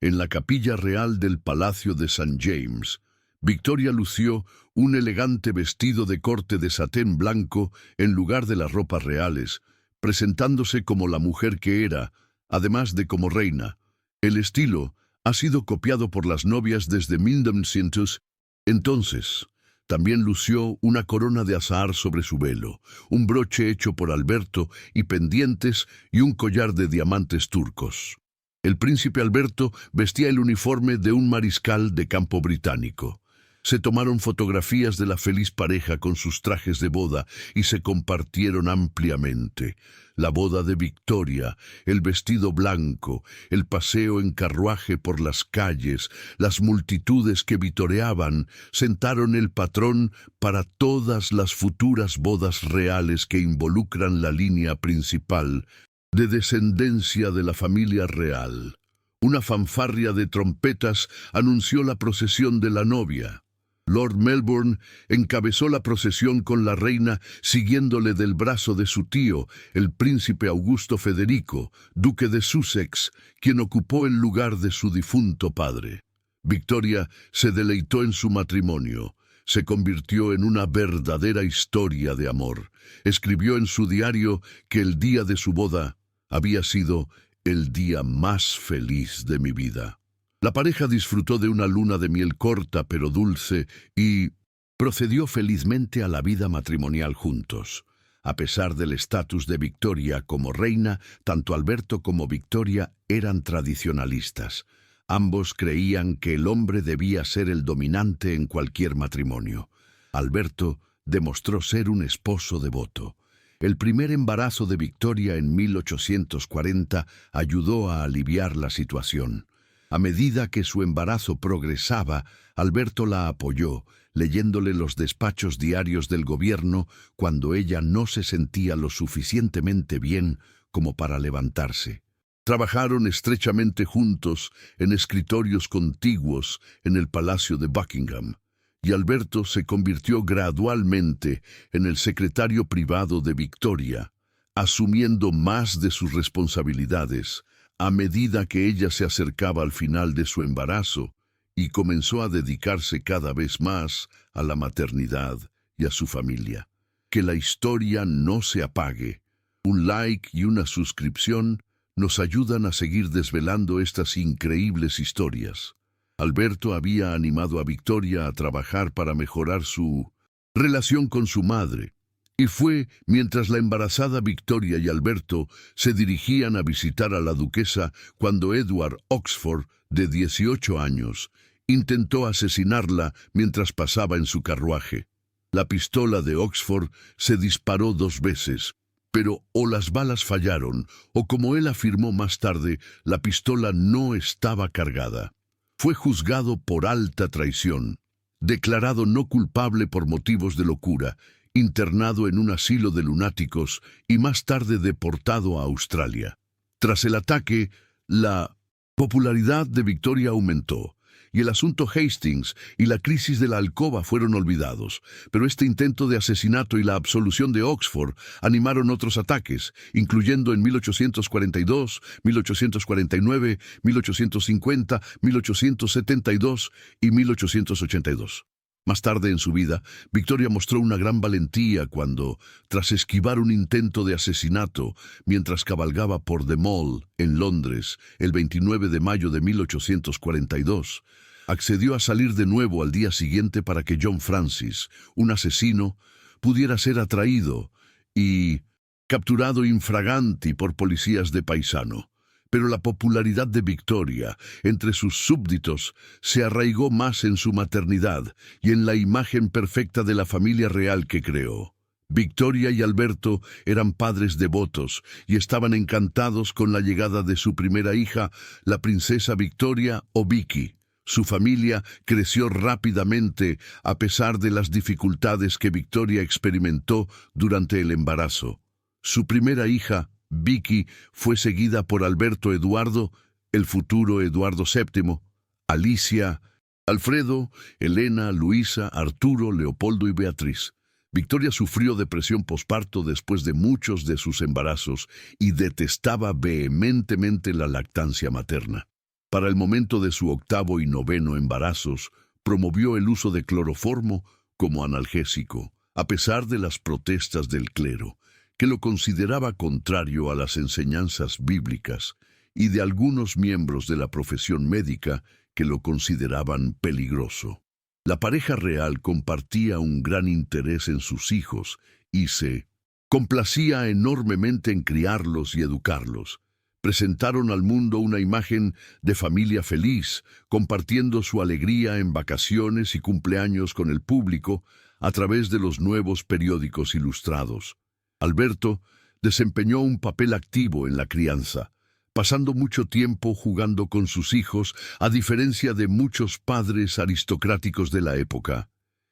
en la capilla real del Palacio de St. James. Victoria lució un elegante vestido de corte de satén blanco en lugar de las ropas reales, presentándose como la mujer que era, además de como reina. El estilo ha sido copiado por las novias desde 1900. Entonces, también lució una corona de azahar sobre su velo, un broche hecho por Alberto y pendientes y un collar de diamantes turcos. El príncipe Alberto vestía el uniforme de un mariscal de campo británico. Se tomaron fotografías de la feliz pareja con sus trajes de boda y se compartieron ampliamente. La boda de Victoria, el vestido blanco, el paseo en carruaje por las calles, las multitudes que vitoreaban, sentaron el patrón para todas las futuras bodas reales que involucran la línea principal de descendencia de la familia real. Una fanfarria de trompetas anunció la procesión de la novia. Lord Melbourne encabezó la procesión con la reina siguiéndole del brazo de su tío, el príncipe Augusto Federico, duque de Sussex, quien ocupó el lugar de su difunto padre. Victoria se deleitó en su matrimonio. Se convirtió en una verdadera historia de amor. Escribió en su diario que el día de su boda había sido el día más feliz de mi vida. La pareja disfrutó de una luna de miel corta pero dulce y procedió felizmente a la vida matrimonial juntos. A pesar del estatus de Victoria como reina, tanto Alberto como Victoria eran tradicionalistas. Ambos creían que el hombre debía ser el dominante en cualquier matrimonio. Alberto demostró ser un esposo devoto. El primer embarazo de Victoria en 1840 ayudó a aliviar la situación. A medida que su embarazo progresaba, Alberto la apoyó, leyéndole los despachos diarios del gobierno cuando ella no se sentía lo suficientemente bien como para levantarse. Trabajaron estrechamente juntos en escritorios contiguos en el Palacio de Buckingham, y Alberto se convirtió gradualmente en el secretario privado de Victoria, asumiendo más de sus responsabilidades a medida que ella se acercaba al final de su embarazo y comenzó a dedicarse cada vez más a la maternidad y a su familia. Que la historia no se apague. Un like y una suscripción nos ayudan a seguir desvelando estas increíbles historias. Alberto había animado a Victoria a trabajar para mejorar su relación con su madre, y fue mientras la embarazada Victoria y Alberto se dirigían a visitar a la duquesa cuando Edward Oxford, de 18 años, intentó asesinarla mientras pasaba en su carruaje. La pistola de Oxford se disparó 2 veces, pero o las balas fallaron, o como él afirmó más tarde, la pistola no estaba cargada. Fue juzgado por alta traición, declarado no culpable por motivos de locura, internado en un asilo de lunáticos y más tarde deportado a Australia. Tras el ataque, la popularidad de Victoria aumentó, y el asunto Hastings y la crisis de la alcoba fueron olvidados, pero este intento de asesinato y la absolución de Oxford animaron otros ataques, incluyendo en 1842, 1849, 1850, 1872 y 1882. Más tarde en su vida, Victoria mostró una gran valentía cuando, tras esquivar un intento de asesinato mientras cabalgaba por The Mall, en Londres, el 29 de mayo de 1842, accedió a salir de nuevo al día siguiente para que John Francis, un asesino, pudiera ser atraído y capturado infraganti por policías de paisano. Pero la popularidad de Victoria entre sus súbditos se arraigó más en su maternidad y en la imagen perfecta de la familia real que creó. Victoria y Alberto eran padres devotos y estaban encantados con la llegada de su primera hija, la princesa Victoria o Vicky. Su familia creció rápidamente a pesar de las dificultades que Victoria experimentó durante el embarazo. Su primera hija, Vicky, fue seguida por Alberto Eduardo, el futuro Eduardo VII, Alicia, Alfredo, Elena, Luisa, Arturo, Leopoldo y Beatriz. Victoria sufrió depresión posparto después de muchos de sus embarazos y detestaba vehementemente la lactancia materna. Para el momento de su octavo y noveno embarazos, promovió el uso de cloroformo como analgésico, a pesar de las protestas del clero, que lo consideraba contrario a las enseñanzas bíblicas, y de algunos miembros de la profesión médica que lo consideraban peligroso. La pareja real compartía un gran interés en sus hijos y se complacía enormemente en criarlos y educarlos. Presentaron al mundo una imagen de familia feliz, compartiendo su alegría en vacaciones y cumpleaños con el público a través de los nuevos periódicos ilustrados. Alberto desempeñó un papel activo en la crianza, pasando mucho tiempo jugando con sus hijos, a diferencia de muchos padres aristocráticos de la época.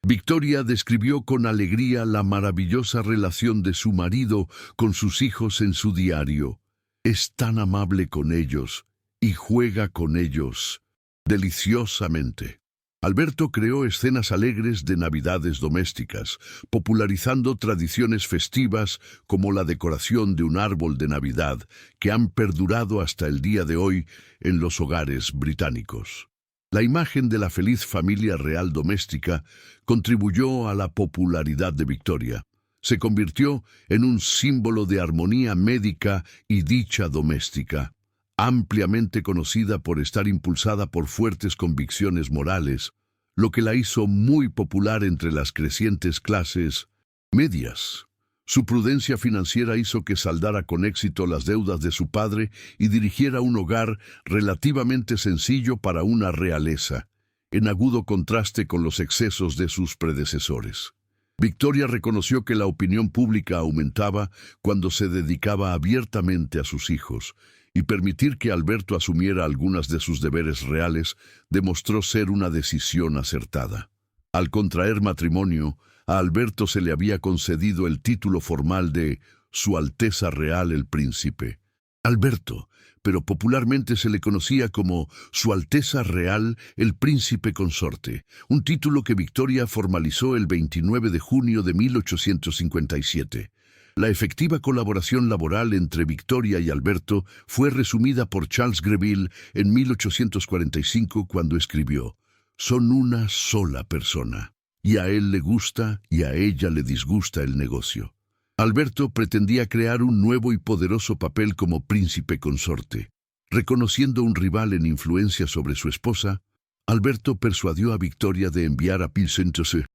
Victoria describió con alegría la maravillosa relación de su marido con sus hijos en su diario. Es tan amable con ellos y juega con ellos deliciosamente. Alberto creó escenas alegres de navidades domésticas, popularizando tradiciones festivas como la decoración de un árbol de Navidad, que han perdurado hasta el día de hoy en los hogares británicos. La imagen de la feliz familia real doméstica contribuyó a la popularidad de Victoria. Se convirtió en un símbolo de armonía médica y dicha doméstica, ampliamente conocida por estar impulsada por fuertes convicciones morales, lo que la hizo muy popular entre las crecientes clases medias. Su prudencia financiera hizo que saldara con éxito las deudas de su padre y dirigiera un hogar relativamente sencillo para una realeza, en agudo contraste con los excesos de sus predecesores. Victoria reconoció que la opinión pública aumentaba cuando se dedicaba abiertamente a sus hijos, y permitir que Alberto asumiera algunas de sus deberes reales demostró ser una decisión acertada. Al contraer matrimonio, a Alberto se le había concedido el título formal de Su Alteza Real el Príncipe. Alberto, pero popularmente se le conocía como Su Alteza Real el Príncipe Consorte, un título que Victoria formalizó el 29 de junio de 1857. La efectiva colaboración laboral entre Victoria y Alberto fue resumida por Charles Greville en 1845 cuando escribió: «Son una sola persona, y a él le gusta y a ella le disgusta el negocio». Alberto pretendía crear un nuevo y poderoso papel como príncipe consorte. Reconociendo un rival en influencia sobre su esposa, Alberto persuadió a Victoria de enviar a Pilsentose,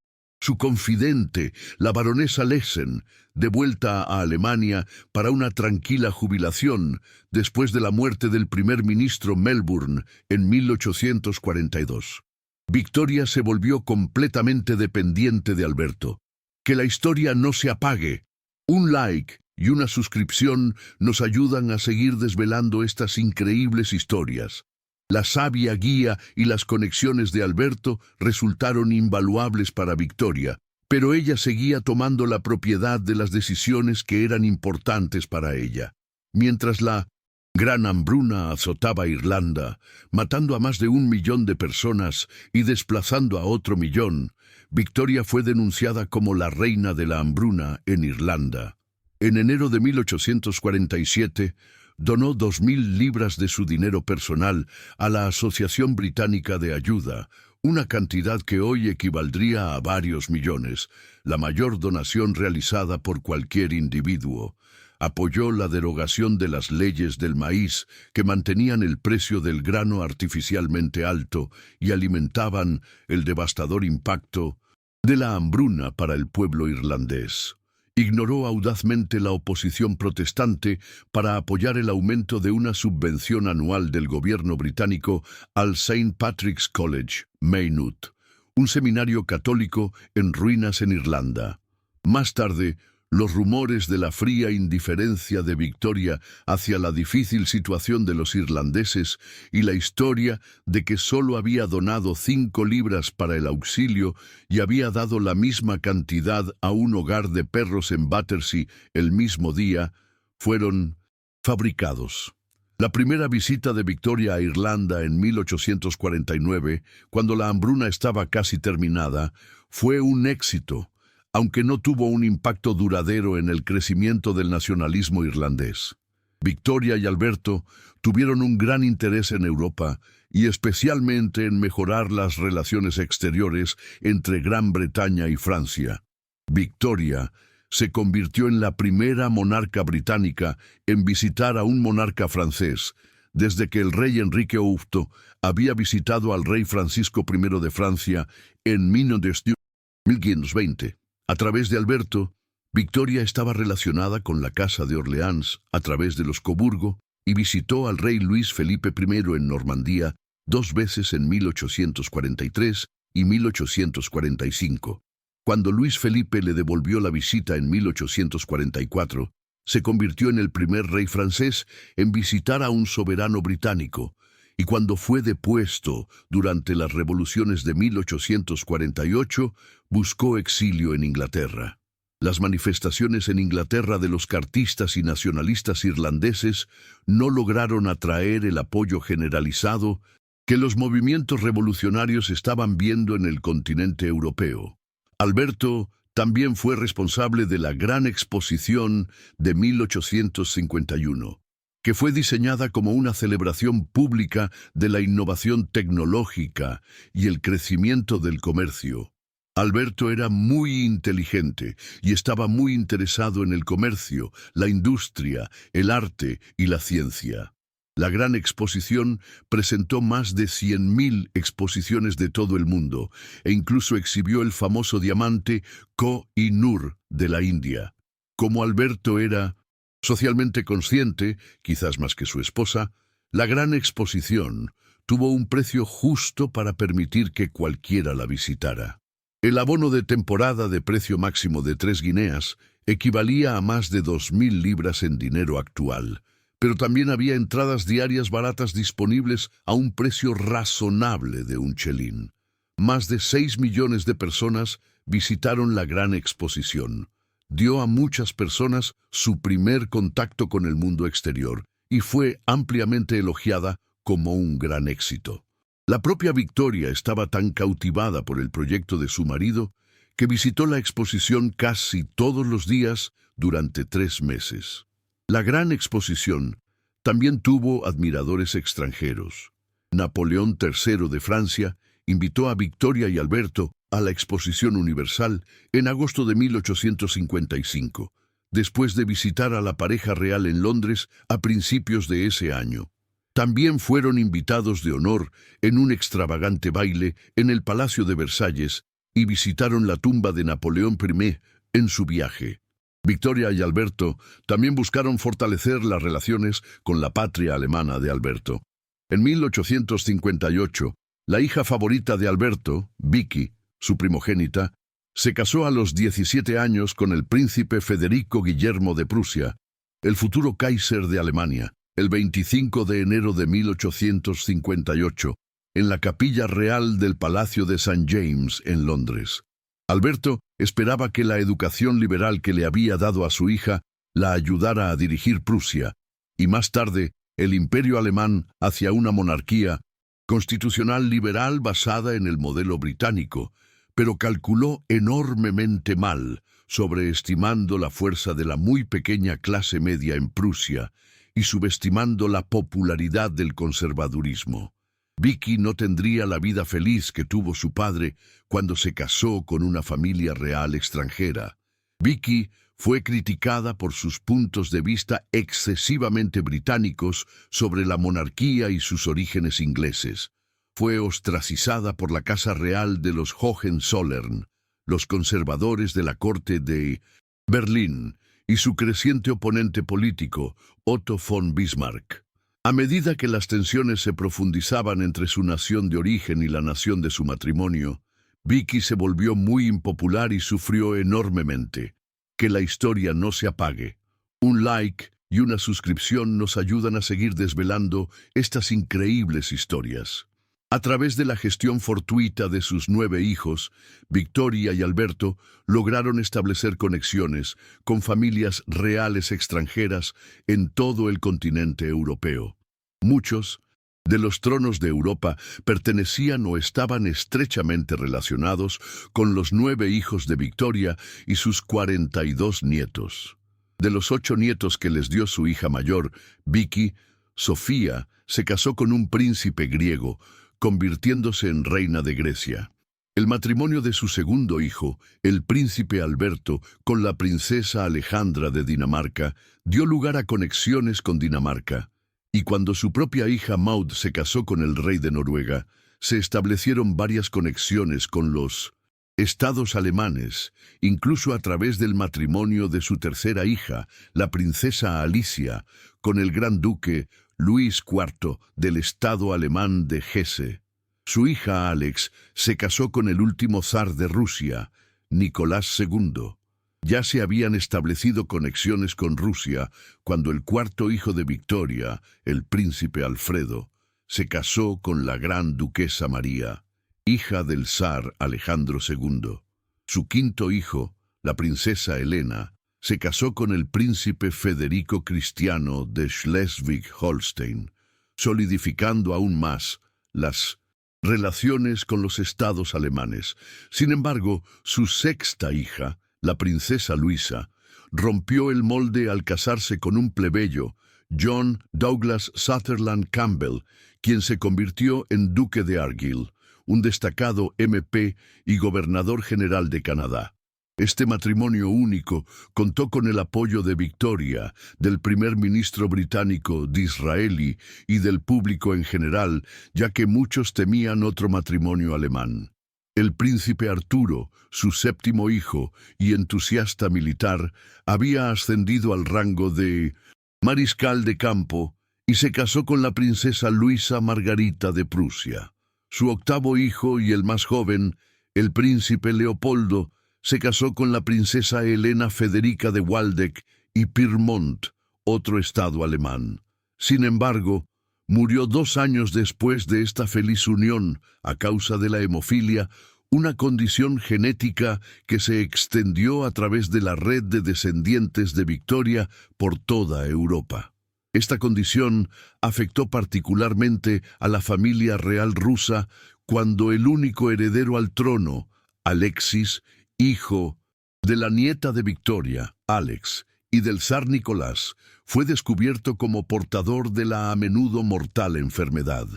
su confidente, la baronesa Lexen, de vuelta a Alemania para una tranquila jubilación después de la muerte del primer ministro Melbourne en 1842. Victoria se volvió completamente dependiente de Alberto. Que la historia no se apague. Un like y una suscripción nos ayudan a seguir desvelando estas increíbles historias. La sabia guía y las conexiones de Alberto resultaron invaluables para Victoria, pero ella seguía tomando la propiedad de las decisiones que eran importantes para ella. Mientras la gran hambruna azotaba Irlanda, matando a más de 1 millón de personas y desplazando a otro millón, Victoria fue denunciada como la reina de la hambruna en Irlanda. En enero de 1847, donó 2.000 libras de su dinero personal a la Asociación Británica de Ayuda, una cantidad que hoy equivaldría a varios millones, la mayor donación realizada por cualquier individuo. Apoyó la derogación de las leyes del maíz que mantenían el precio del grano artificialmente alto y alimentaban el devastador impacto de la hambruna para el pueblo irlandés. Ignoró audazmente la oposición protestante para apoyar el aumento de una subvención anual del gobierno británico al St. Patrick's College, Maynooth, un seminario católico en ruinas en Irlanda. Más tarde, los rumores de la fría indiferencia de Victoria hacia la difícil situación de los irlandeses y la historia de que solo había donado 5 libras para el auxilio y había dado la misma cantidad a un hogar de perros en Battersea el mismo día, fueron fabricados. La primera visita de Victoria a Irlanda en 1849, cuando la hambruna estaba casi terminada, fue un éxito. aunque no tuvo un impacto duradero en el crecimiento del nacionalismo irlandés. Victoria y Alberto tuvieron un gran interés en Europa y especialmente en mejorar las relaciones exteriores entre Gran Bretaña y Francia. Victoria se convirtió en la primera monarca británica en visitar a un monarca francés, desde que el rey Enrique VIII había visitado al rey Francisco I de Francia en 1520. A través de Alberto, Victoria estaba relacionada con la Casa de Orleans a través de los Coburgo y visitó al rey Luis Felipe I en Normandía 2 veces en 1843 y 1845. Cuando Luis Felipe le devolvió la visita en 1844, se convirtió en el primer rey francés en visitar a un soberano británico, y cuando fue depuesto durante las revoluciones de 1848, buscó exilio en Inglaterra. Las manifestaciones en Inglaterra de los cartistas y nacionalistas irlandeses no lograron atraer el apoyo generalizado que los movimientos revolucionarios estaban viendo en el continente europeo. Alberto también fue responsable de la Gran Exposición de 1851, que fue diseñada como una celebración pública de la innovación tecnológica y el crecimiento del comercio. Alberto era muy inteligente y estaba muy interesado en el comercio, la industria, el arte y la ciencia. La Gran Exposición presentó más de 100.000 exposiciones de todo el mundo e incluso exhibió el famoso diamante Koh-i-Noor de la India. Como Alberto era socialmente consciente, quizás más que su esposa, la Gran Exposición tuvo un precio justo para permitir que cualquiera la visitara. El abono de temporada de precio máximo de 3 guineas equivalía a más de 2.000 libras en dinero actual, pero también había entradas diarias baratas disponibles a un precio razonable de un chelín. Más de 6 millones de personas visitaron la Gran Exposición. Dio a muchas personas su primer contacto con el mundo exterior y fue ampliamente elogiada como un gran éxito. La propia Victoria estaba tan cautivada por el proyecto de su marido que visitó la exposición casi todos los días durante 3 meses. La Gran Exposición también tuvo admiradores extranjeros. Napoleón III de Francia invitó a Victoria y Alberto a la Exposición Universal en agosto de 1855, después de visitar a la pareja real en Londres a principios de ese año. También fueron invitados de honor en un extravagante baile en el Palacio de Versalles y visitaron la tumba de Napoleón I en su viaje. Victoria y Alberto también buscaron fortalecer las relaciones con la patria alemana de Alberto. En 1858, la hija favorita de Alberto, Vicky, su primogénita, se casó a los 17 años con el príncipe Federico Guillermo de Prusia, el futuro Kaiser de Alemania, el 25 de enero de 1858, en la capilla real del Palacio de St. James en Londres. Alberto esperaba que la educación liberal que le había dado a su hija la ayudara a dirigir Prusia, y más tarde el imperio alemán hacia una monarquía constitucional liberal basada en el modelo británico, pero calculó enormemente mal, sobreestimando la fuerza de la muy pequeña clase media en Prusia y subestimando la popularidad del conservadurismo. Vicky no tendría la vida feliz que tuvo su padre cuando se casó con una familia real extranjera. Vicky fue criticada por sus puntos de vista excesivamente británicos sobre la monarquía y sus orígenes ingleses. Fue ostracizada por la Casa Real de los Hohenzollern, los conservadores de la corte de Berlín y su creciente oponente político, Otto von Bismarck. A medida que las tensiones se profundizaban entre su nación de origen y la nación de su matrimonio, Vicky se volvió muy impopular y sufrió enormemente. Que la historia no se apague. Un like y una suscripción nos ayudan a seguir desvelando estas increíbles historias. A través de la gestión fortuita de sus 9 hijos, Victoria y Alberto lograron establecer conexiones con familias reales extranjeras en todo el continente europeo. Muchos de los tronos de Europa pertenecían o estaban estrechamente relacionados con los 9 hijos de Victoria y sus 42 nietos. De los 8 nietos que les dio su hija mayor, Vicky, Sofía se casó con un príncipe griego, convirtiéndose en reina de Grecia. El matrimonio de su segundo hijo, el príncipe Alberto, con la princesa Alejandra de Dinamarca, dio lugar a conexiones con Dinamarca. Y cuando su propia hija Maud se casó con el rey de Noruega, se establecieron varias conexiones con los estados alemanes, incluso a través del matrimonio de su tercera hija, la princesa Alicia, con el gran duque Luis IV del estado alemán de Hesse. Su hija Alex se casó con el último zar de Rusia, Nicolás II. Ya se habían establecido conexiones con Rusia cuando el cuarto hijo de Victoria, el príncipe Alfredo, se casó con la gran duquesa María, hija del zar Alejandro II. Su quinto hijo, la princesa Elena, se casó con el príncipe Federico Cristiano de Schleswig-Holstein, solidificando aún más las relaciones con los estados alemanes. Sin embargo, su sexta hija, la princesa Luisa, rompió el molde al casarse con un plebeyo, John Douglas Sutherland Campbell, quien se convirtió en duque de Argyll, un destacado MP y gobernador general de Canadá. Este matrimonio único contó con el apoyo de Victoria, del primer ministro británico Disraeli y del público en general, ya que muchos temían otro matrimonio alemán. El príncipe Arturo, su séptimo hijo y entusiasta militar, había ascendido al rango de mariscal de campo y se casó con la princesa Luisa Margarita de Prusia. Su octavo hijo y el más joven, el príncipe Leopoldo, se casó con la princesa Elena Federica de Waldeck y Pyrmont, otro estado alemán. Sin embargo, murió 2 años después de esta feliz unión a causa de la hemofilia, una condición genética que se extendió a través de la red de descendientes de Victoria por toda Europa. Esta condición afectó particularmente a la familia real rusa cuando el único heredero al trono, Alexis, hijo de la nieta de Victoria, Alex, y del zar Nicolás, fue descubierto como portador de la a menudo mortal enfermedad.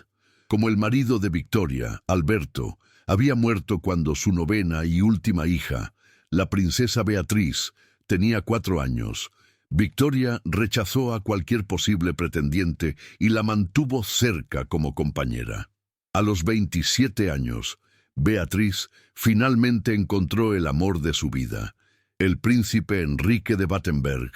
Como el marido de Victoria, Alberto, había muerto cuando su novena y última hija, la princesa Beatriz, tenía 4 años, Victoria rechazó a cualquier posible pretendiente y la mantuvo cerca como compañera. A los 27 años, Beatriz finalmente encontró el amor de su vida, el príncipe Enrique de Battenberg,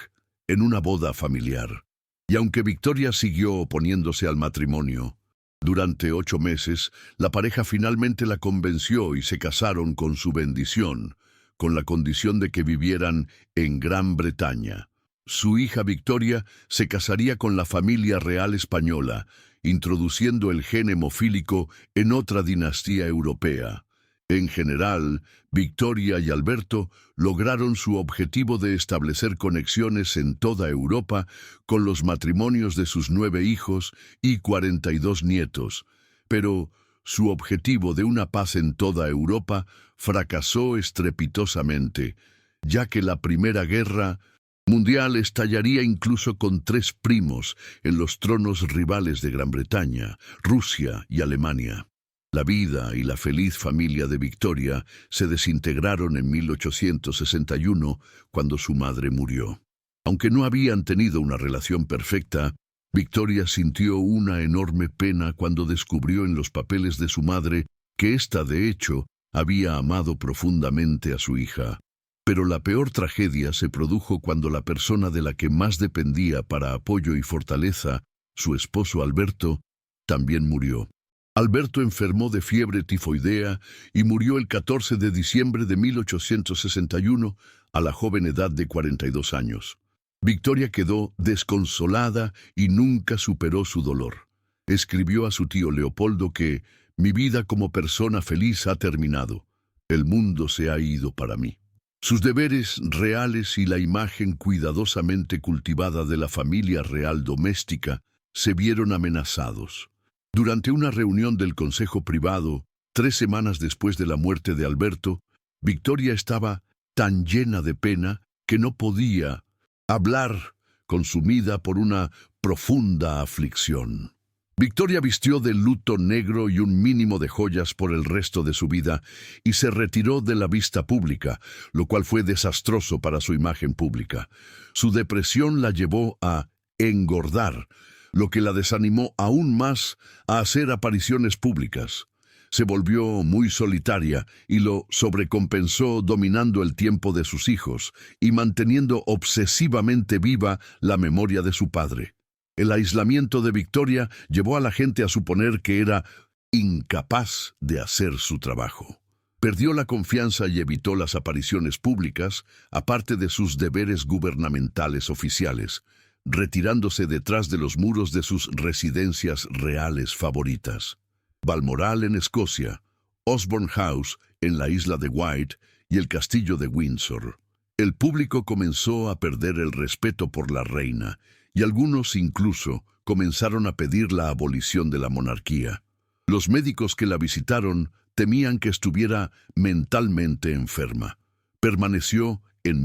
en una boda familiar. Y aunque Victoria siguió oponiéndose al matrimonio, durante 8 meses, la pareja finalmente la convenció y se casaron con su bendición, con la condición de que vivieran en Gran Bretaña. Su hija Victoria se casaría con la familia real española, introduciendo el gen hemofílico en otra dinastía europea. En general, Victoria y Alberto lograron su objetivo de establecer conexiones en toda Europa con los matrimonios de sus 9 hijos y 42 nietos, pero su objetivo de una paz en toda Europa fracasó estrepitosamente, ya que la Primera Guerra Mundial estallaría incluso con 3 primos en los tronos rivales de Gran Bretaña, Rusia y Alemania. La vida y la feliz familia de Victoria se desintegraron en 1861 cuando su madre murió. Aunque no habían tenido una relación perfecta, Victoria sintió una enorme pena cuando descubrió en los papeles de su madre que ésta, de hecho, había amado profundamente a su hija. Pero la peor tragedia se produjo cuando la persona de la que más dependía para apoyo y fortaleza, su esposo Alberto, también murió. Alberto enfermó de fiebre tifoidea y murió el 14 de diciembre de 1861 a la joven edad de 42 años. Victoria quedó desconsolada y nunca superó su dolor. Escribió a su tío Leopoldo que «Mi vida como persona feliz ha terminado. El mundo se ha ido para mí». Sus deberes reales y la imagen cuidadosamente cultivada de la familia real doméstica se vieron amenazados. Durante una reunión del Consejo Privado, 3 semanas después de la muerte de Alberto, Victoria estaba tan llena de pena que no podía hablar, consumida por una profunda aflicción. Victoria vistió de luto negro y un mínimo de joyas por el resto de su vida y se retiró de la vista pública, lo cual fue desastroso para su imagen pública. Su depresión la llevó a engordar, lo que la desanimó aún más a hacer apariciones públicas. Se volvió muy solitaria y lo sobrecompensó dominando el tiempo de sus hijos y manteniendo obsesivamente viva la memoria de su padre. El aislamiento de Victoria llevó a la gente a suponer que era incapaz de hacer su trabajo. Perdió la confianza y evitó las apariciones públicas, aparte de sus deberes gubernamentales oficiales, retirándose detrás de los muros de sus residencias reales favoritas: Balmoral en Escocia, Osborne House en la isla de Wight y el castillo de Windsor. El público comenzó a perder el respeto por la reina, y algunos incluso comenzaron a pedir la abolición de la monarquía. Los médicos que la visitaron temían que estuviera mentalmente enferma. Permaneció en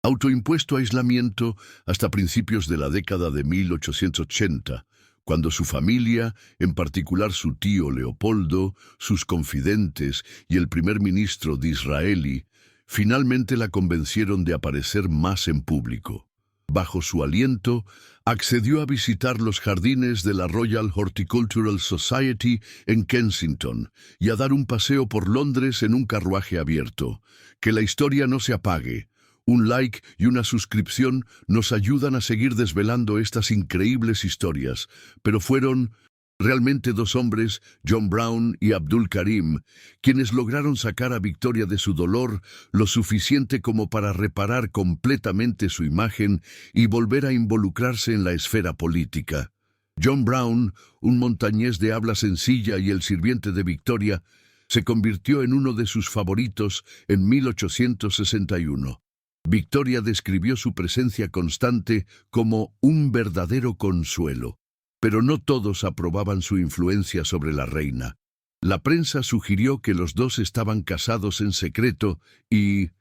autoimpuesto aislamiento hasta principios de la década de 1880, cuando su familia, en particular su tío Leopoldo, sus confidentes y el primer ministro Disraeli, finalmente la convencieron de aparecer más en público. Bajo su aliento, accedió a visitar los jardines de la Royal Horticultural Society en Kensington y a dar un paseo por Londres en un carruaje abierto. Que la historia no se apague. Un like y una suscripción nos ayudan a seguir desvelando estas increíbles historias, pero fueron realmente dos hombres, John Brown y Abdul Karim, quienes lograron sacar a Victoria de su dolor lo suficiente como para reparar completamente su imagen y volver a involucrarse en la esfera política. John Brown, un montañés de habla sencilla y el sirviente de Victoria, se convirtió en uno de sus favoritos en 1861. Victoria describió su presencia constante como un verdadero consuelo. Pero no todos aprobaban su influencia sobre la reina. La prensa sugirió que los dos estaban casados en secreto y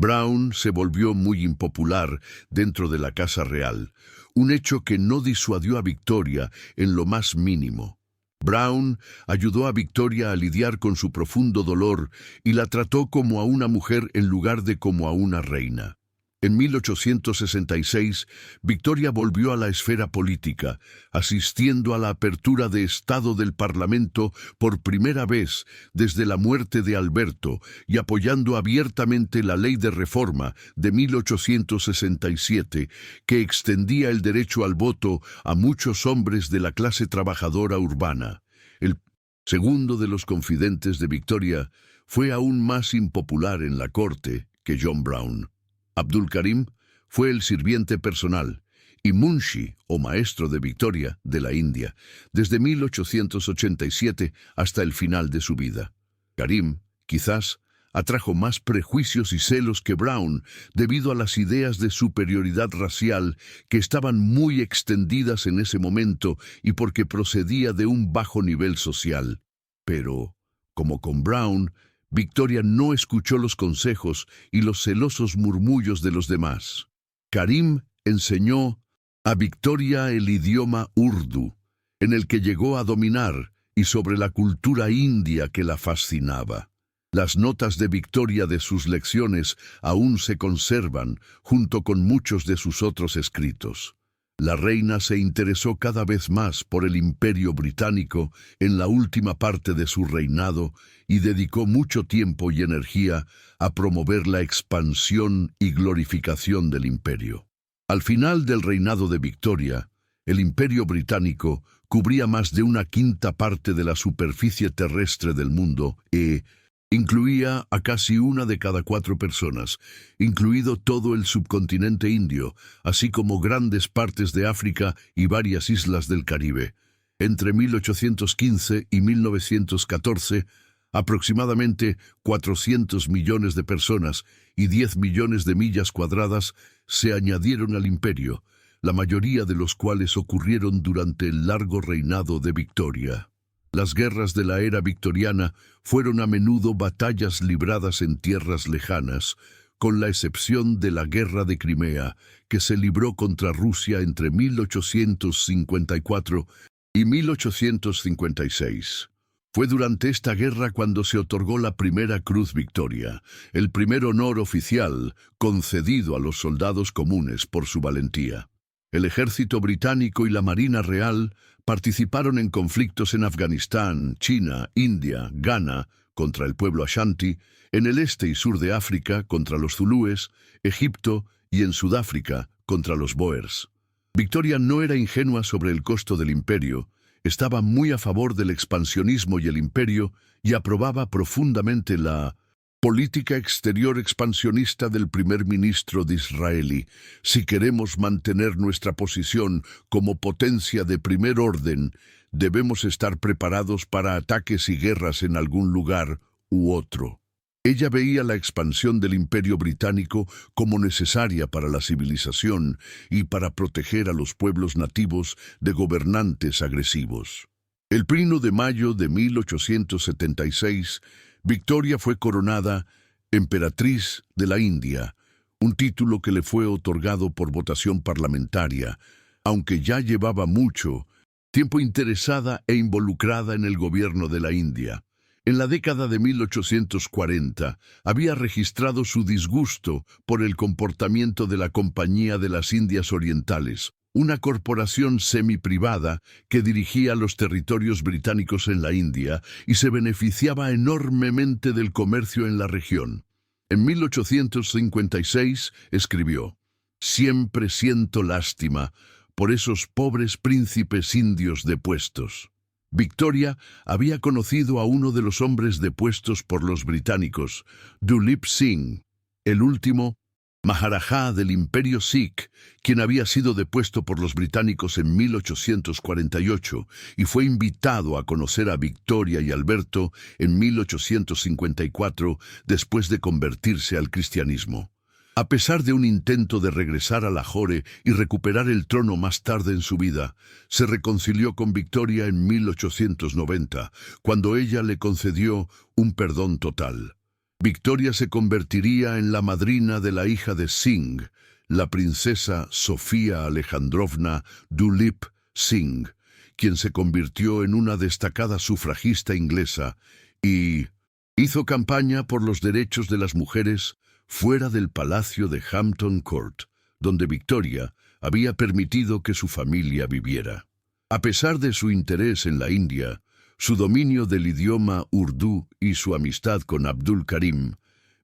Brown se volvió muy impopular dentro de la Casa Real, un hecho que no disuadió a Victoria en lo más mínimo. Brown ayudó a Victoria a lidiar con su profundo dolor y la trató como a una mujer en lugar de como a una reina. En 1866, Victoria volvió a la esfera política, asistiendo a la apertura de Estado del Parlamento por primera vez desde la muerte de Alberto y apoyando abiertamente la Ley de Reforma de 1867, que extendía el derecho al voto a muchos hombres de la clase trabajadora urbana. El segundo de los confidentes de Victoria fue aún más impopular en la corte que John Brown. Abdul Karim fue el sirviente personal y Munshi, o maestro de Victoria, de la India, desde 1887 hasta el final de su vida. Karim, quizás, atrajo más prejuicios y celos que Brown debido a las ideas de superioridad racial que estaban muy extendidas en ese momento y porque procedía de un bajo nivel social. Pero, como con Brown, Victoria no escuchó los consejos y los celosos murmullos de los demás. Karim enseñó a Victoria el idioma urdu, en el que llegó a dominar, y sobre la cultura india que la fascinaba. Las notas de Victoria de sus lecciones aún se conservan, junto con muchos de sus otros escritos. La reina se interesó cada vez más por el Imperio Británico en la última parte de su reinado y dedicó mucho tiempo y energía a promover la expansión y glorificación del imperio. Al final del reinado de Victoria, el Imperio Británico cubría más de 1/5 parte de la superficie terrestre del mundo e incluía a casi 1 de cada 4 personas, incluido todo el subcontinente indio, así como grandes partes de África y varias islas del Caribe. Entre 1815 y 1914, aproximadamente 400 millones de personas y 10 millones de millas cuadradas se añadieron al imperio, la mayoría de los cuales ocurrieron durante el largo reinado de Victoria. Las guerras de la era victoriana fueron a menudo batallas libradas en tierras lejanas, con la excepción de la Guerra de Crimea, que se libró contra Rusia entre 1854 y 1856. Fue durante esta guerra cuando se otorgó la primera Cruz Victoria, el primer honor oficial concedido a los soldados comunes por su valentía. El ejército británico y la Marina Real participaron en conflictos en Afganistán, China, India, Ghana, contra el pueblo Ashanti, en el este y sur de África contra los zulúes, Egipto y en Sudáfrica contra los Boers. Victoria no era ingenua sobre el costo del imperio, estaba muy a favor del expansionismo y el imperio y aprobaba profundamente la política exterior expansionista del primer ministro de Israel. Si queremos mantener nuestra posición como potencia de primer orden, debemos estar preparados para ataques y guerras en algún lugar u otro. Ella veía la expansión del Imperio Británico como necesaria para la civilización y para proteger a los pueblos nativos de gobernantes agresivos. El 1 de mayo de 1876, Victoria fue coronada emperatriz de la India, un título que le fue otorgado por votación parlamentaria, aunque ya llevaba mucho tiempo interesada e involucrada en el gobierno de la India. En la década de 1840 había registrado su disgusto por el comportamiento de la Compañía de las Indias Orientales, una corporación semiprivada que dirigía los territorios británicos en la India y se beneficiaba enormemente del comercio en la región. En 1856 escribió: «Siempre siento lástima por esos pobres príncipes indios depuestos». Victoria había conocido a uno de los hombres depuestos por los británicos, Duleep Singh, el último Maharaja del Imperio Sikh, quien había sido depuesto por los británicos en 1848 y fue invitado a conocer a Victoria y Alberto en 1854 después de convertirse al cristianismo. A pesar de un intento de regresar a Lahore y recuperar el trono más tarde en su vida, se reconcilió con Victoria en 1890, cuando ella le concedió un perdón total. Victoria se convertiría en la madrina de la hija de Singh, la princesa Sofía Alejandrovna Duleep Singh, quien se convirtió en una destacada sufragista inglesa y hizo campaña por los derechos de las mujeres fuera del palacio de Hampton Court, donde Victoria había permitido que su familia viviera. A pesar de su interés en la India, su dominio del idioma urdú y su amistad con Abdul Karim,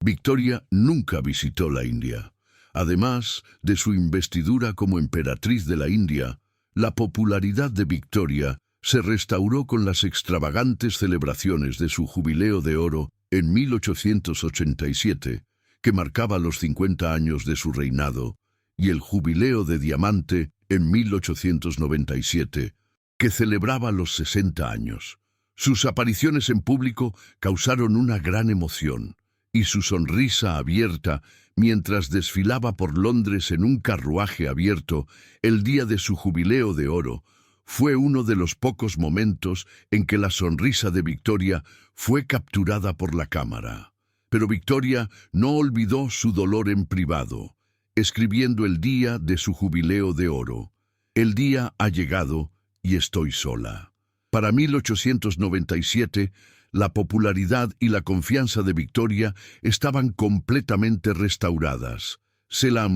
Victoria nunca visitó la India. Además de su investidura como emperatriz de la India, la popularidad de Victoria se restauró con las extravagantes celebraciones de su Jubileo de Oro en 1887, que marcaba los 50 años de su reinado, y el Jubileo de Diamante en 1897, que celebraba los 60 años. Sus apariciones en público causaron una gran emoción, y su sonrisa abierta mientras desfilaba por Londres en un carruaje abierto el día de su Jubileo de Oro fue uno de los pocos momentos en que la sonrisa de Victoria fue capturada por la cámara. Pero Victoria no olvidó su dolor en privado, escribiendo el día de su Jubileo de Oro: «El día ha llegado y estoy sola». Para 1897, la popularidad y la confianza de Victoria estaban completamente restauradas. Se la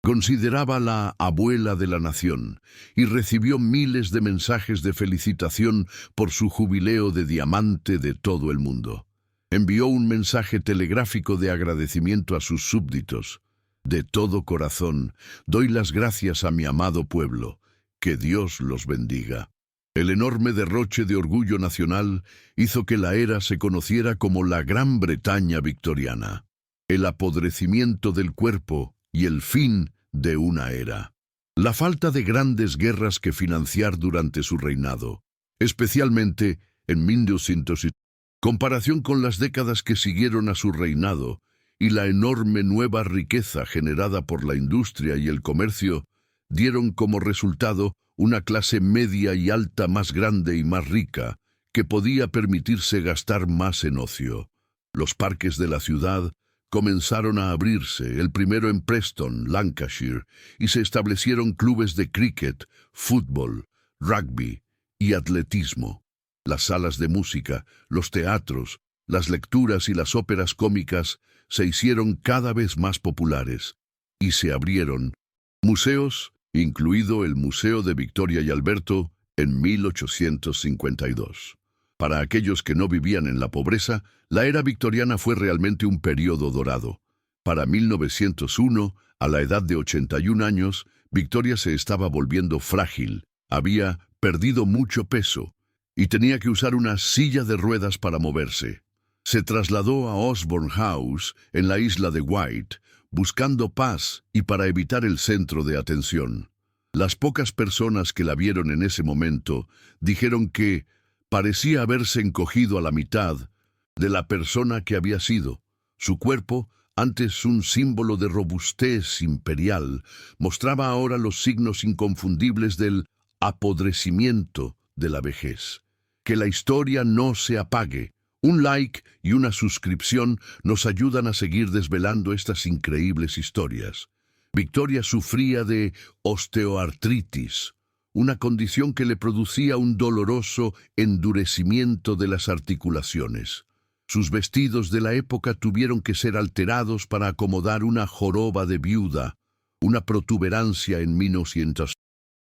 consideraba la abuela de la nación y recibió miles de mensajes de felicitación por su Jubileo de Diamante de todo el mundo. Envió un mensaje telegráfico de agradecimiento a sus súbditos: «De todo corazón, doy las gracias a mi amado pueblo. Que Dios los bendiga». El enorme derroche de orgullo nacional hizo que la era se conociera como la Gran Bretaña victoriana, el apodrecimiento del cuerpo y el fin de una era. La falta de grandes guerras que financiar durante su reinado, especialmente en 1900, comparación con las décadas que siguieron a su reinado, y la enorme nueva riqueza generada por la industria y el comercio, dieron como resultado una clase media y alta más grande y más rica, que podía permitirse gastar más en ocio. Los parques de la ciudad comenzaron a abrirse, el primero en Preston, Lancashire, y se establecieron clubes de cricket, fútbol, rugby y atletismo. Las salas de música, los teatros, las lecturas y las óperas cómicas se hicieron cada vez más populares, y se abrieron museos, incluido el Museo de Victoria y Alberto, en 1852. Para aquellos que no vivían en la pobreza, la era victoriana fue realmente un periodo dorado. Para 1901, a la edad de 81 años, Victoria se estaba volviendo frágil, había perdido mucho peso y tenía que usar una silla de ruedas para moverse. Se trasladó a Osborne House, en la isla de Wight, buscando paz y para evitar el centro de atención. Las pocas personas que la vieron en ese momento dijeron que parecía haberse encogido a la mitad de la persona que había sido. Su cuerpo, antes un símbolo de robustez imperial, mostraba ahora los signos inconfundibles del apodrecimiento de la vejez. Que la historia no se apague. Un like y una suscripción nos ayudan a seguir desvelando estas increíbles historias. Victoria sufría de osteoartritis, una condición que le producía un doloroso endurecimiento de las articulaciones. Sus vestidos de la época tuvieron que ser alterados para acomodar una joroba de viuda, una protuberancia en 1900.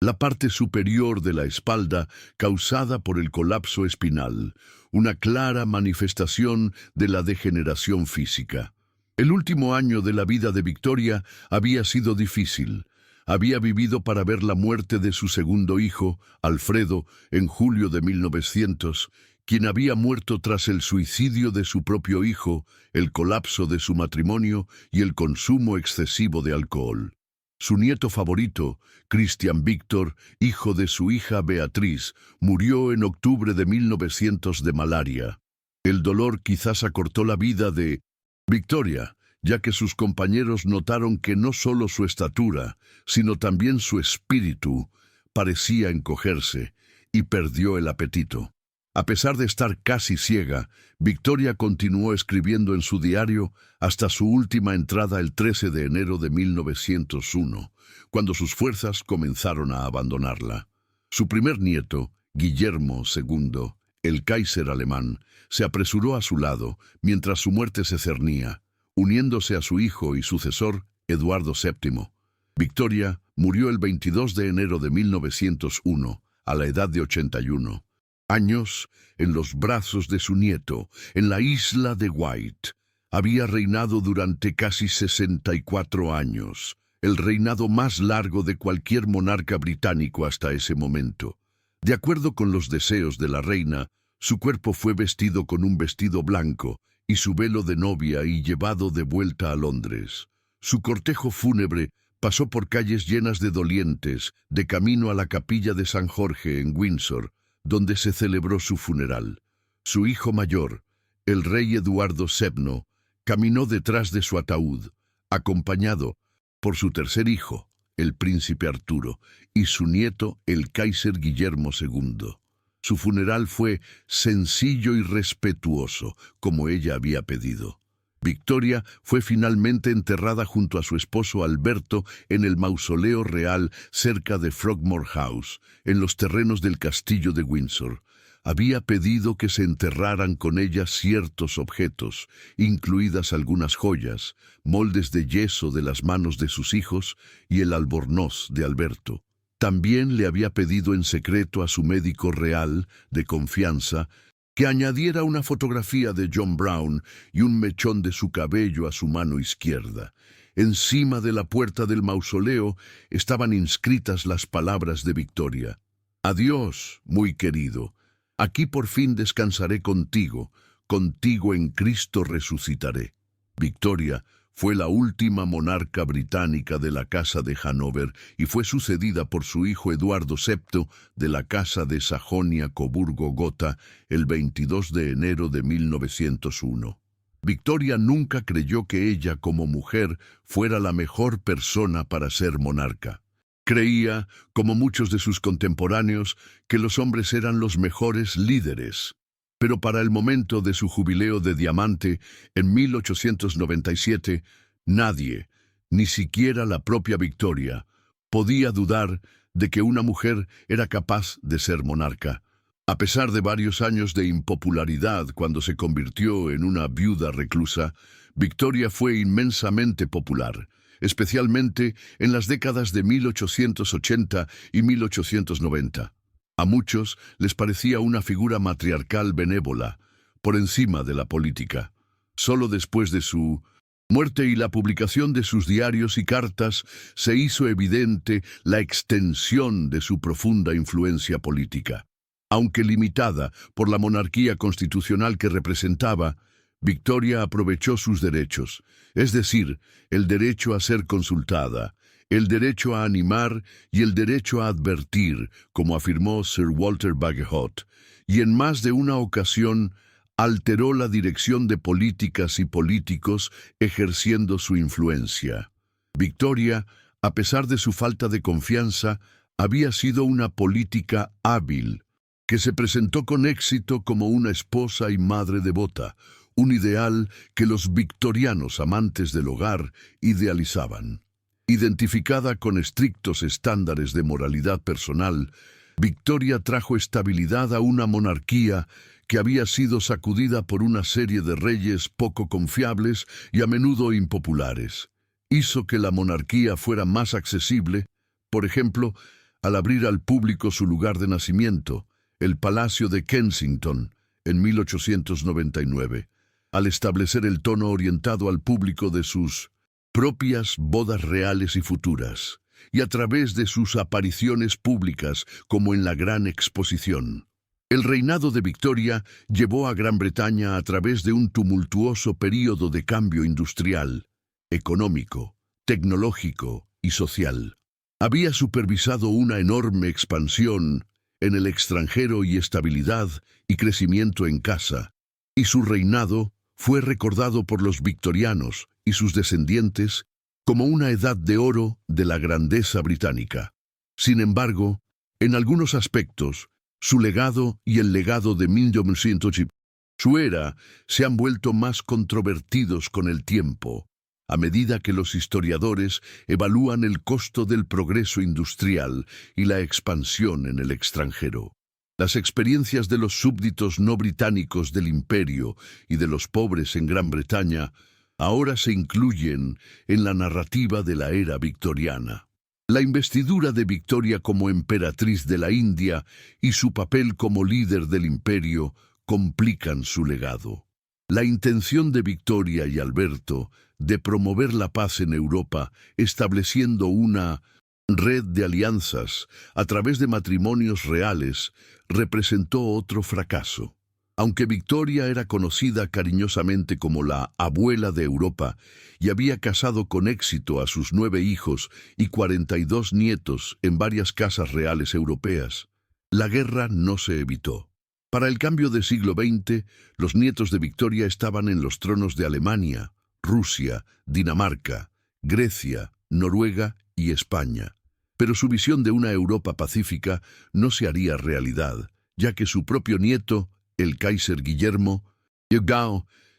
La parte superior de la espalda causada por el colapso espinal, una clara manifestación de la degeneración física. El último año de la vida de Victoria había sido difícil. Había vivido para ver la muerte de su segundo hijo, Alfredo, en julio de 1900, quien había muerto tras el suicidio de su propio hijo, el colapso de su matrimonio y el consumo excesivo de alcohol. Su nieto favorito, Christian Víctor, hijo de su hija Beatriz, murió en octubre de 1900 de malaria. El dolor quizás acortó la vida de Victoria, ya que sus compañeros notaron que no solo su estatura, sino también su espíritu parecía encogerse y perdió el apetito. A pesar de estar casi ciega, Victoria continuó escribiendo en su diario hasta su última entrada el 13 de enero de 1901, cuando sus fuerzas comenzaron a abandonarla. Su primer nieto, Guillermo II, el Kaiser alemán, se apresuró a su lado mientras su muerte se cernía, uniéndose a su hijo y sucesor, Eduardo VII. Victoria murió el 22 de enero de 1901, a la edad de 81 años, en los brazos de su nieto, en la isla de Wight. Había reinado durante casi 64 años, el reinado más largo de cualquier monarca británico hasta ese momento. De acuerdo con los deseos de la reina, su cuerpo fue vestido con un vestido blanco y su velo de novia y llevado de vuelta a Londres. Su cortejo fúnebre pasó por calles llenas de dolientes, de camino a la capilla de San Jorge en Windsor, donde se celebró su funeral. Su hijo mayor, el rey Eduardo VII, caminó detrás de su ataúd, acompañado por su tercer hijo, el príncipe Arturo, y su nieto, el Kaiser Guillermo II. Su funeral fue sencillo y respetuoso, como ella había pedido. Victoria fue finalmente enterrada junto a su esposo Alberto en el mausoleo real cerca de Frogmore House, en los terrenos del castillo de Windsor. Había pedido que se enterraran con ella ciertos objetos, incluidas algunas joyas, moldes de yeso de las manos de sus hijos y el albornoz de Alberto. También le había pedido en secreto a su médico real, de confianza, que añadiera una fotografía de John Brown y un mechón de su cabello a su mano izquierda. Encima de la puerta del mausoleo estaban inscritas las palabras de Victoria. Adiós, muy querido. Aquí por fin descansaré contigo. Contigo en Cristo resucitaré. Victoria fue la última monarca británica de la Casa de Hanover y fue sucedida por su hijo Eduardo VII de la Casa de Sajonia-Coburgo-Gotha el 22 de enero de 1901. Victoria nunca creyó que ella, como mujer, fuera la mejor persona para ser monarca. Creía, como muchos de sus contemporáneos, que los hombres eran los mejores líderes. Pero para el momento de su jubileo de diamante, en 1897, nadie, ni siquiera la propia Victoria, podía dudar de que una mujer era capaz de ser monarca. A pesar de varios años de impopularidad cuando se convirtió en una viuda reclusa, Victoria fue inmensamente popular, especialmente en las décadas de 1880 y 1890. A muchos les parecía una figura matriarcal benévola, por encima de la política. Solo después de su muerte y la publicación de sus diarios y cartas se hizo evidente la extensión de su profunda influencia política. Aunque limitada por la monarquía constitucional que representaba, Victoria aprovechó sus derechos, es decir, el derecho a ser consultada, el derecho a animar y el derecho a advertir, como afirmó Sir Walter Bagehot, y en más de una ocasión alteró la dirección de políticas y políticos ejerciendo su influencia. Victoria, a pesar de su falta de confianza, había sido una política hábil, que se presentó con éxito como una esposa y madre devota, un ideal que los victorianos amantes del hogar idealizaban. Identificada con estrictos estándares de moralidad personal, Victoria trajo estabilidad a una monarquía que había sido sacudida por una serie de reyes poco confiables y a menudo impopulares. Hizo que la monarquía fuera más accesible, por ejemplo, al abrir al público su lugar de nacimiento, el Palacio de Kensington, en 1899, al establecer el tono orientado al público de sus propias bodas reales y futuras, y a través de sus apariciones públicas como en la Gran Exposición. El reinado de Victoria llevó a Gran Bretaña a través de un tumultuoso período de cambio industrial, económico, tecnológico y social. Había supervisado una enorme expansión en el extranjero y estabilidad y crecimiento en casa, y su reinado fue recordado por los victorianos y sus descendientes como una edad de oro de la grandeza británica. Sin embargo, en algunos aspectos, su legado y el legado de 1980, su era, se han vuelto más controvertidos con el tiempo, a medida que los historiadores evalúan el costo del progreso industrial y la expansión en el extranjero. Las experiencias de los súbditos no británicos del imperio y de los pobres en Gran Bretaña ahora se incluyen en la narrativa de la era victoriana. La investidura de Victoria como emperatriz de la India y su papel como líder del imperio complican su legado. La intención de Victoria y Alberto de promover la paz en Europa, estableciendo una red de alianzas a través de matrimonios reales, representó otro fracaso. Aunque Victoria era conocida cariñosamente como la abuela de Europa y había casado con éxito a sus 9 hijos y 42 nietos en varias casas reales europeas, la guerra no se evitó. Para el cambio de siglo XX, los nietos de Victoria estaban en los tronos de Alemania, Rusia, Dinamarca, Grecia, Noruega y España. Pero su visión de una Europa pacífica no se haría realidad, ya que su propio nieto, el Kaiser Guillermo,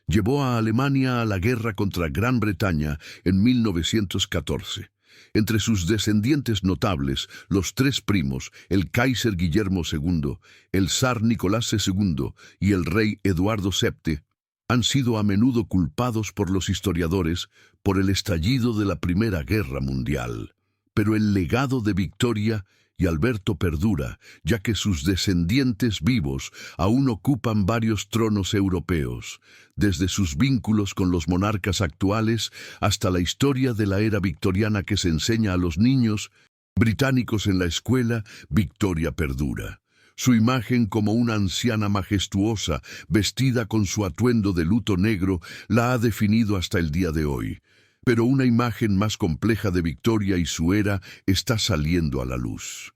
llevó a Alemania a la guerra contra Gran Bretaña en 1914. Entre sus descendientes notables, los 3 primos, el Kaiser Guillermo II, el zar Nicolás II y el rey Eduardo VII, han sido a menudo culpados por los historiadores por el estallido de la Primera Guerra Mundial. Pero el legado de Victoria y Alberto perdura, ya que sus descendientes vivos aún ocupan varios tronos europeos, desde sus vínculos con los monarcas actuales hasta la historia de la era victoriana que se enseña a los niños británicos en la escuela. Victoria perdura. Su imagen como una anciana majestuosa, vestida con su atuendo de luto negro, la ha definido hasta el día de hoy. Pero una imagen más compleja de Victoria y su era está saliendo a la luz.